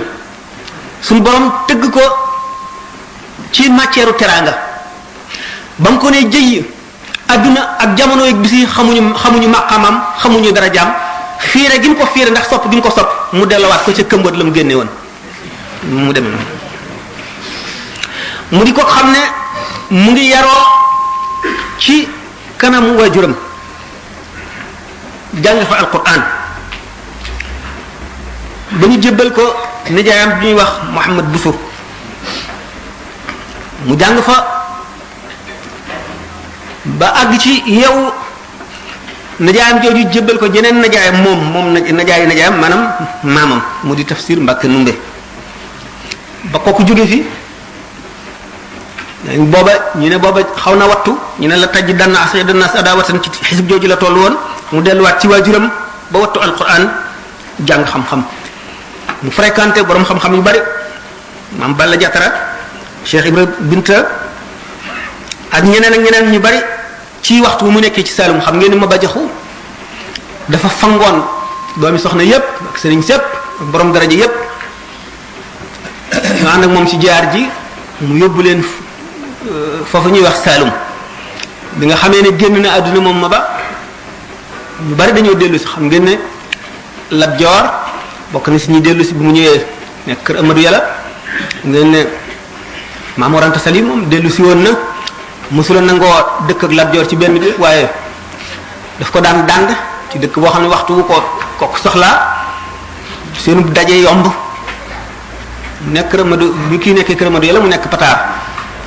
suñu borom tëgg ko ci matière teraanga ba mu ko ne jëy adduna ak jamono yeeg bis yi xamuñu maqamam xamuñu darajaam fiire gi mu ko fiire ndax sopp gi mu ko sopp mu delluwaat ko ca këmbat la mu génne woon mu demee noonu mu di ko xam ne mu ngi yaroo ci kanamu waajuram jàng fa alquran ba ñu jébbal ko nijaayam bi ñuy wax Muhammad Bousso mu jàng fa ba àgg ci yow najaayam jooju jébbal ko jeneen najaayam moom najaayam maanaam maamam mu di tafsir Mbàkke Numbe ba kooku jóge fi booba ñu ne booba xaw na wattu ñu ne la tajj danna asdannas adawatan ci xisib jooju la toll woon mu delluwaat ci waajuram ba wattu alquran jàng xam-xam mu fréquenté borom xam-xam yu bari maam Balla Jatara Cheikh Ibrahima Binta ak ñeneen ñu bari ci waxtu mu nekkee ci Saalum xam ngeen ni ma bajaxu dafa fangoon doomi soxna yépp ak sëriñ sépp ak borom daraja yépp ñu ànd ak moom ci jaar ji mu yóbbu leen foofu ñuy wax Saalum bi nga xamee ne génn na àdduna moom ma ba ñu bari dañoo dellu si xam ngeen ne Lat Joor bokk na si ñuy dellu si bi mu ñëwee nekk kër Amadou Yàlla ngeen ne Maam Mor Anta Sali moom dellu si woon na mosula nangoo dëkk ak Lat Joor ci benn dëkk waaye daf ko daan dànd ci dëkk boo xam ne waxtu wu ko soxlaa seenu daje yomb nekk kër Amadou bi kii nekkee kër Amadou Yàlla mu nekk Pataar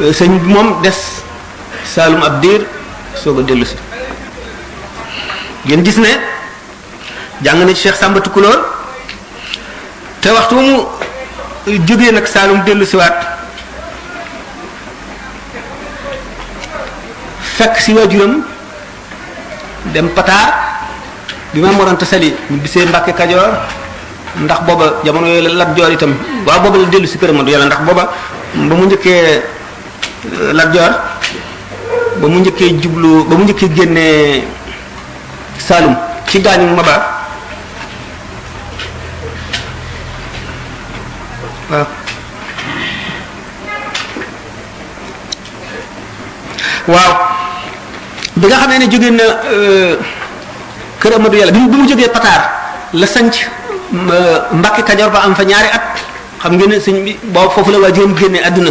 sëñ bi moom des Saalum ab diir soog a dellu si ngeen gis ne jàng na ci Cheikh Samba Tukulóor te waxtu mu jógee nag Saalum dellu siwaat fekk si waajuram dem Pataar bi ma morante sali ñu bisee Mbàkke Kajoor ndax booba jamono yooyu la Lat Joor itam waaw booba la dellu si kër Amadou Yàlla ndax booba ba mu njëkkee Lat Joor ba mu njëkkee génnee Saalum ci gaañu Maba waaw bi nga xamee ne jógee na kër Amadou Yàlla bi mu jógee Pataar la sanc Mbàkke Kajoor ba am fa ñaari at xam ngeen ne sëñ bi boobu foofu la waajuram génnee àdduna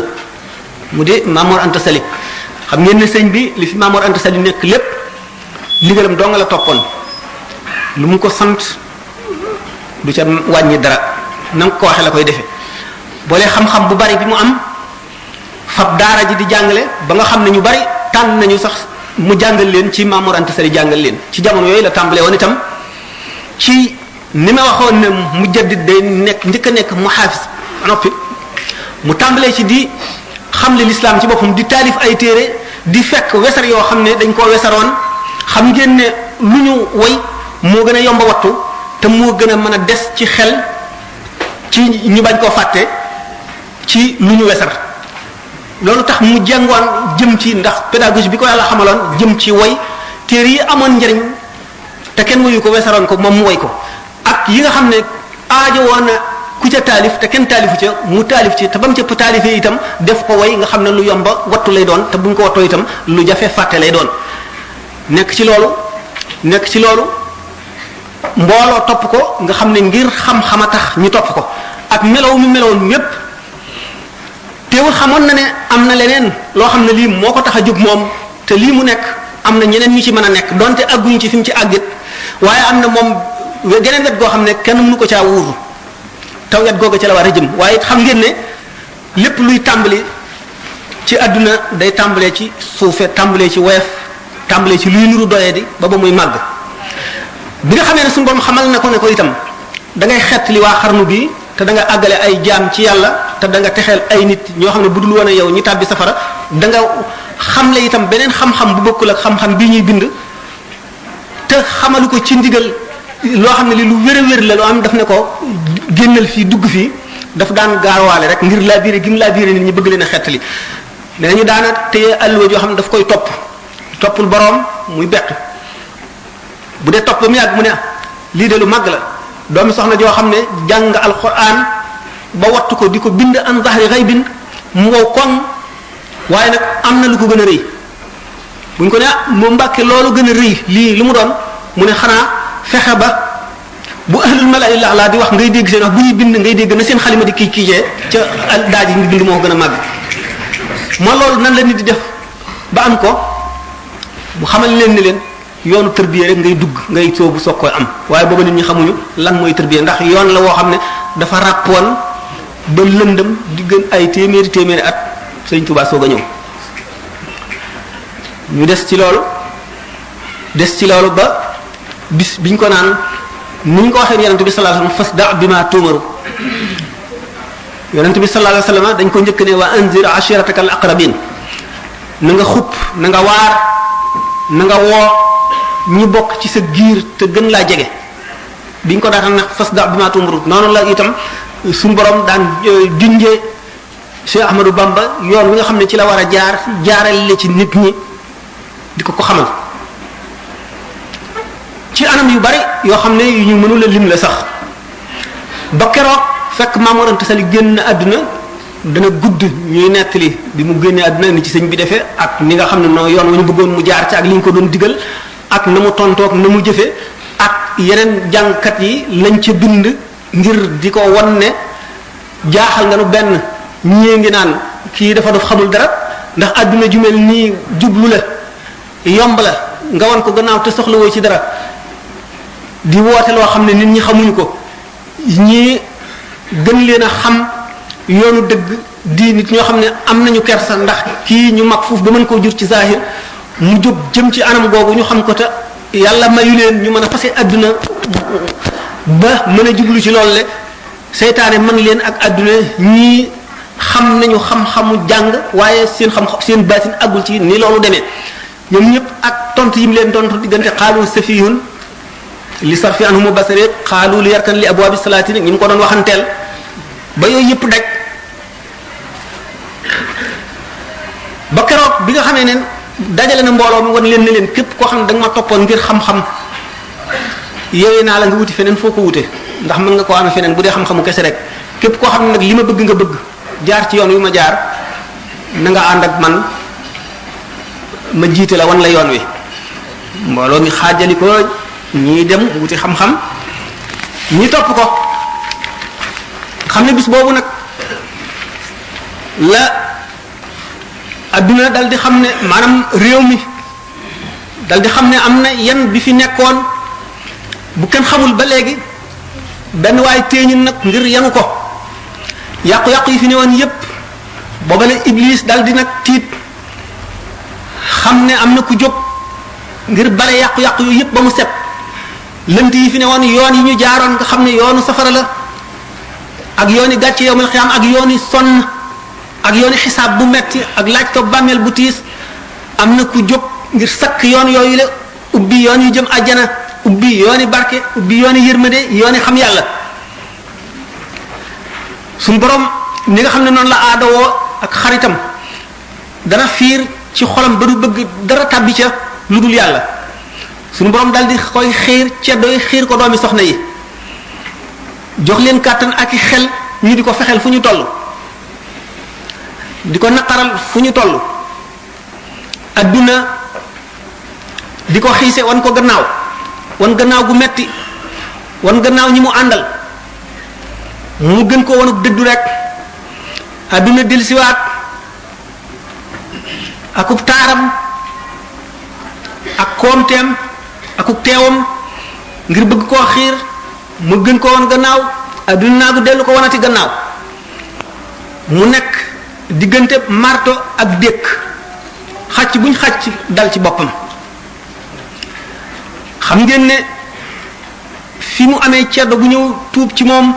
mu di Mamor Anta Sali xam ngeen ne sëñ bi li fi Mamor Anta Sali nekk lépp ndigalam doo nga la toppoon lu mu ko sant du ca wàññi dara na nga ko waxee la koy defee boole xam-xam bu bari bi mu am fab daara ji di jàngale ba nga xam ne ñu bari tànn nañu sax mu jàngal leen ci Mamor Anta Sali jàngal leen ci jamono yooyu la tàmbalee woon itam ci ni ma waxoon ne mujaddid day nekk njëkk a nekk muhaafis noppi mu tàmbalee ci di xamle l'islam ci boppam di taalif ay téere di fekk wesar yoo xam ne dañ koo wesaroon xam ngeen ne lu ñu woy moo gën a yomba wattu te moo gën a mën a des ci xel ci ñu bañ koo fàtte ci lu ñu wesar loolu tax mu jàngoon jëm ci ndax pédagogie bi ko yàlla xamaloon jëm ci woy téere yi amoon njariñ te kenn woyu ko wesaroon ko moom mu woy ko ak yi nga xam ne aajo woon na ku ca taalif te kenn taalifu ca mu taalif ci te ba mu ca taalifee itam def ko woy nga xam ne lu yomba wattu lay doon te buñ ko wattoo itam lu jafe fàtte lay doon nekk ci loolu mbooloo topp ko nga xam ne ngir xam-xam a tax ñu topp ko ak melow mi melowoon mépp teewul xamoon na ne am na leneen loo xam ne lii moo ko tax a jóg moom te lii mu nekk am na ñeneen ñu ci mën a nekk donte àgguñu ci fi mu ci àggit waaye am na moom geneen wet goo xam ne kenn mënu ko caa wuutu taw wet googu ca la war a jëm waaye xam ngeen ne lépp luy tàmbali ci àdduna day tàmbalee ci suufe tàmbalee ci woyof tàmbalee ci luy nuru doye di ba muy màgg bi nga xamee ne suñu borom xamal na ko ne ko itam da ngay xett li waa xarnu bi te da nga àggale ay jaam ci yàlla te da nga texeel ay nit ñoo xam ne bu dul woon a yow ñi tàbbi safara da nga xamle itam beneen xam-xam bu bokkul ak xam-xam bii ñuy bind te xamalu ko ci ndigal loo xam ne li lu wér la loo am daf ne ko génnal fii dugg fii daf daan gaawaale rek ngir labiré gi mu labiré nit ñi bëgg leen a xettali mais ñu daana téye alluwa joo xam ne daf koy toppul boroom muy bett bu dee topp ba mu yàgg mu ne lii de lu màgg la doomi soxna joo xam ne jàng alquran ba wattu ko di ko bind an zahri ghaybin mu wow koŋ waaye nag am na lu ko gën a rëy bu ñu ko ne mu mbàkke loolu gën a rëy lii lu mu doon mu ne xanaa fexe ba bu ahlul malaa'il laa di wax ngay dégg seen wax bu ñuy bind ngay dégg na seen xalima di kii ca daaj yi ñu bind moo ko gën a màgg moo loolu nan la nit di def ba am ko bu xamal leen ni leen yoonu tërbiye rek ngay dugg ngay soobu soog koy am waaye booba nit ñi xamuñu lan mooy tërbiye ndax yoon la woo xam ne dafa ràppoon ba lëndëm di gën ay téeméeri at Sëriñ Tuubaa soog a ñëw ñu des ci loolu ba bis biñ ko naan ni ñu ko waxee yonent bi sallallahu alayhi wasallam fasda bima tumaru yonent bi sallallahu alayhi wasallam dañ ko njëkk ne wa anzir ashirataka al aqrabin na nga xupp na nga waar na nga woo ñi bokk ci sa giir te gën laa jege biñ ko daataan nag fasda bima tumaru noonu la itam suñu borom daan junjee Cheikh Ahmadou Bamba yoon wi nga xam ne ci la war a jaarale ci nit ñi di ko xamal ci anam yu bari yoo xam ne yu ñu mënula lim la sax ba keroog fekk Maam Mor Anta Sali génn àdduna dana gudd ñuy nettali bi mu génnee àdduna ni ci sëñ bi defee ak ni nga xam ne noo yoon wa ñu bëggoon mu jaar ci ak li ñu ko doon digal ak na mu tontoog na mu jëfe ak yeneen jàngkat yi lañ ca bind ngir di ko won ne jaaxal nga nu benn ñii ngi naan kii dafa def xamul dara ndax àdduna ju mel nii jublu la yomb la nga wan ko gannaaw te soxla woo ci dara di woote loo xam ne nit ñi xamuñu ko ñii gën leen a xam yoonu dëgg di nit ñoo xam ne am nañu kersa ndax kii ñu mag foofu ba mën koo jur ci zahir mu jóg jëm ci anam googu ñu xam ko te yàlla mayu leen ñu mën a fase àdduna ba mën a jublu ci loolu le seytaane mën leen ak àdduna ñii xam nañu xam-xamu jàng waaye seen baatin àggul ci ni loolu demee ñoom ñëpp ak tontu yi mu leen tontu diggante xaalu safiyun li sarfi anhumu basari xaalu li yarkan li abwaabi salaatin ñi mu ko doon waxanteel ba yooyu yëpp daj ba keroog bi nga xamee ne dajale na mbooloo mi wan leen ne leen képp koo xam ne da nga ma toppoon ngir xam-xam yowee naa la nga wuti feneen foo ko wute ndax mën nga koo amee feneen bu dee xam-xamu kese rek képp koo xam ne nag li ma bëgg nga bëgg jaar ci yoon wi ma jaar na nga ànd ak man ma jiite la wan la yoon wi mbooloo mi xaajali ko ñii dem wuti xam-xam ñi topp ko xam ne bis boobu nag la adduna dal di xam ne maanaam réew mi dal di xam ne am na yan bi fi nekkoon bu kenn xamul ba léegi benn waay téeñu nag ngir yanu ko yàqu-yàqu yi fi ne woon yépp booba la Iblis dal di nag tiit xam ne am na ku jóg ngir bale yàqu-yàqu yooyu yépp ba mu set lënt yi fi ne woon yoon yi ñu jaaroon nga xam ne yoonu safara la ak yooni gàcce yowmal xiyaam ak yooni sonn ak yooni xisaab bu metti ak laaj ko bàmmeel bu tiis am na ku jóg ngir sakk yoon yooyu la ubbi yoon yu jëm àjjana ubbi yooni barke ubbi yooni yërmande yooni xam yàlla suñu borom ni nga xam ne noonu la aadawoo ak xaritam dana fiir ci xolam ba du bëgg dara tàbbi ca lu dul yàlla suñu borom dal di koy xiir ceddo yi xiir ko doomi soxna yi jox leen kàttan ak i xel ñu di ko fexeel fu ñu toll di ko naqaral fu ñu toll adduna di ko xiise wan ko gannaaw wan gannaaw gu metti wan gannaaw ñi mu àndal mu gën ko wanuk dëddu rek adduna delsiwaat akub taaram ak koomteem akub teewam ngir bëgg koo xiir mu gën ko wan gannaaw adduna naagu dellu ko wanati gannaaw mu nekk diggante marto ak dékk xàcc buñ xàcc dal ci boppam xam ngeen ne fi mu amee ceddo bu ñëw tuub ci moom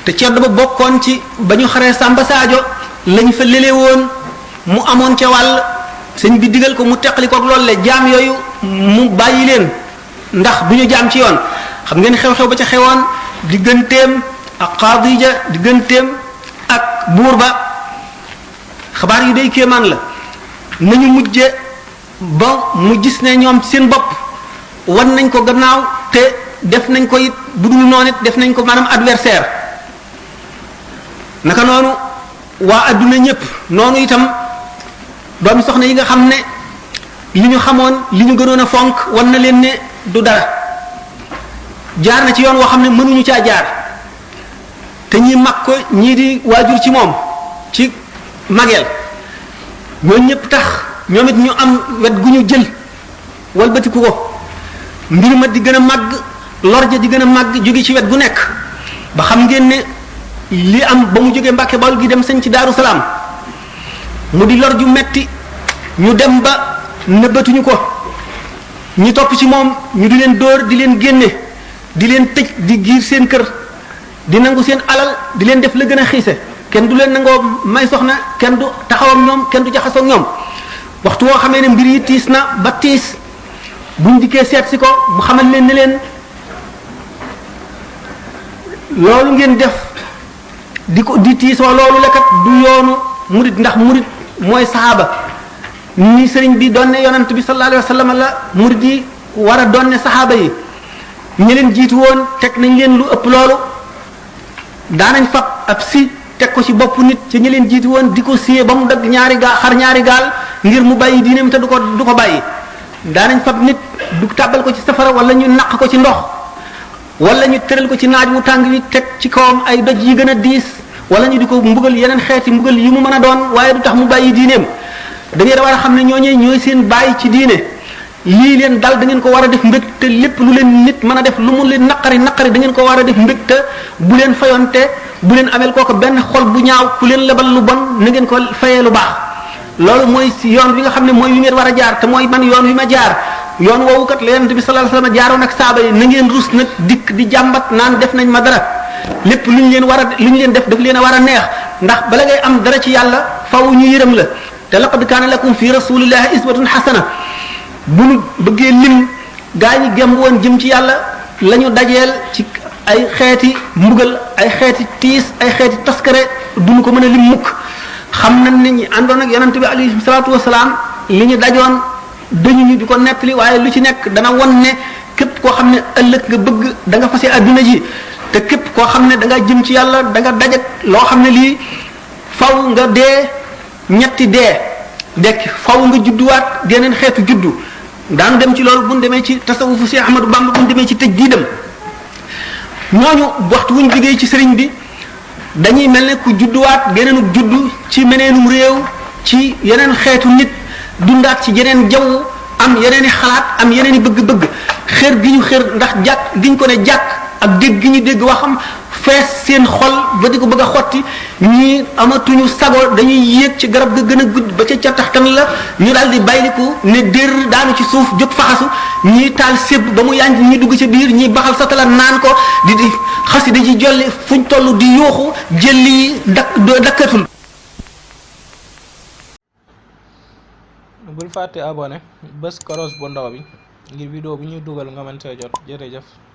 te ceddo ba bokkoon ci ba ñu xaree Samba Sadio lañ fa lele woon mu amoon ca wàll sëñ bi digal ko mu teqali koog loolu le jaam yooyu mu bàyyi leen ndax bu ñu jaam ci yoon xam ngeen xew-xew ba ca xewoon digganteem ak Xaadija digganteem ak buur ba xabaar yu day kéemaan la nañu mujje ba mu gis ne ñoom seen bopp wan nañ ko gannaaw te def nañ ko it bu dul noonu it def nañ ko maanaam adversaire naka noonu waa adduna ñëpp noonu itam doomi soxna yi nga xam ne li ñu xamoon li ñu gënoon a fonk wan na leen ne du dara jaar na ci yoon woo xam ne mënuñu caa jaar te ñi mag ko ñii di waajur ci moom ci mageel ñoo ñëpp tax ñoom it ñu am wet gu ñu jël walbatiku ko mbir ma di gën a màgg lorja di gën a màgg jóge ci wet gu nekk ba xam ngeen ne li am ba mu jógee Mbàkke Bawol gi dem sañ ci Daaru Salaam mu di lor ju metti ñu dem ba nëbbatuñu ko ñi topp ci moom ñu di leen dóor di leen génne di leen tëj di giir seen kër di nangu seen alal di leen def la gën a xiise kenn du leen nangoo may soxna kenn du taxaw ak ñoom kenn du jaxasoo ak ñoom waxtu woo xamee ne mbir yi tiis na ba tiis buñ dikkee seet si ko mu xamal leen ne leen loolu ngeen def di tiisoo loolu lekkat du yoonu murid ndax murid mooy saxaaba ni sëriñ bi doon ne yonent bi sallallahu alayhi wa sallam la murid yi war a doon ne saxaaba yi ñi leen jiitu woon teg nañ leen lu ëpp loolu daanañ fab ab si teg ko ci bopp nit ci ñi leen jiitu woon di ko siyee ba mu dagg ñaari gaal xar ñaari gaal ngir mu bàyyi diineem te du ko bàyyi daanañ fab nit du tàbbal ko ci safara wala ñu naq ko ci ndox wala ñu tëral ko ci naaj wu tàng wi teg ci kawam ay doj yi gën a diis wala ñu di ko mbugal yeneen xeeti mbugal yi mu mën a doon waaye du tax mu bàyyi diineem da ngeen war a xam ne ñooñee ñooy seen bàyyi ci diine lii leen dal da ngeen ko war a def mbég te lépp lu leen nit mën a def lu mu leen naqari da ngeen ko war a def mbég te bu leen fayonte bu leen amel kooku benn xol bu ñaaw ku leen lebal lu bon na ngeen ko fayee lu baax loolu mooy si yoon wi nga xam ne mooy wi ngeen war a jaar te mooy man yoon wi ma jaar yoon woowu kat la yonent bi sallallahu alayhi wasallam jaaroon ak saaba yi na ngeen rus nag dikk di jàmbat naan def nañ ma dara lépp lu ñu leen war a lu ñu leen def leen a war a neex ndax bala ngay am dara ci yàlla faw ñu yërëm la te laqad kaana lakum fi rasulillahi iswatun hasana bu ñu bëggee lim gaa ñi gemb woon jëm ci yàlla la ñu dajeel ci ay xeeti mbugal ay xeeti tiis ay xeeti taskare duñu ko mën a lim mukk xam nañ ne ñi àndoon ak yonent bi alayhi salaatu wasalaam li ñu dajoon dañu ñu di ko nettali waaye lu ci nekk dana won ne képp koo xam ne ëllëg nga bëgg da nga fase adduna ji te képp koo xam ne da nga jëm ci yàlla da nga dajak loo xam ne lii faw nga dee ñetti dee dekk faw nga judduwaat geneen xeetu juddu daanu dem ci loolu bu ñu demee ci tasawufu Cheikh Ahmadou Bamba bu ñu demee ci tëj diidam ñooñu waxtu wuñ jógee ci sëriñ bi dañuy mel ne ku judduwaat geneenu juddu ci meneenum réew ci yeneen xeetu nit dundaat ci yeneen jaww am yeneen i xalaat am yeneen i bëgg-bëgg xër gi ñu xër ndax jàkk gi ñu ko ne jàkk ak dégg gi ñu dégg waxam fees seen xol ba di ko bëgg a xotti ñii amatuñu sago dañuy yéeg ci garab ga gën a gudd ba ca cattaxtan la ñu daal di bàyyiku ne dér daanu ci suuf jóg faxasu ñii taal sébb ba mu yànj ñi dugg ci biir ñii baxal satala naan ko di xasi da ci jolli fuñ toll di yuuxu jëli dakkatul. bul fàtte abonné bés koros bu ndaw bi ngir vidéo bu ñuy dugal nga mën see jot jërëjëf.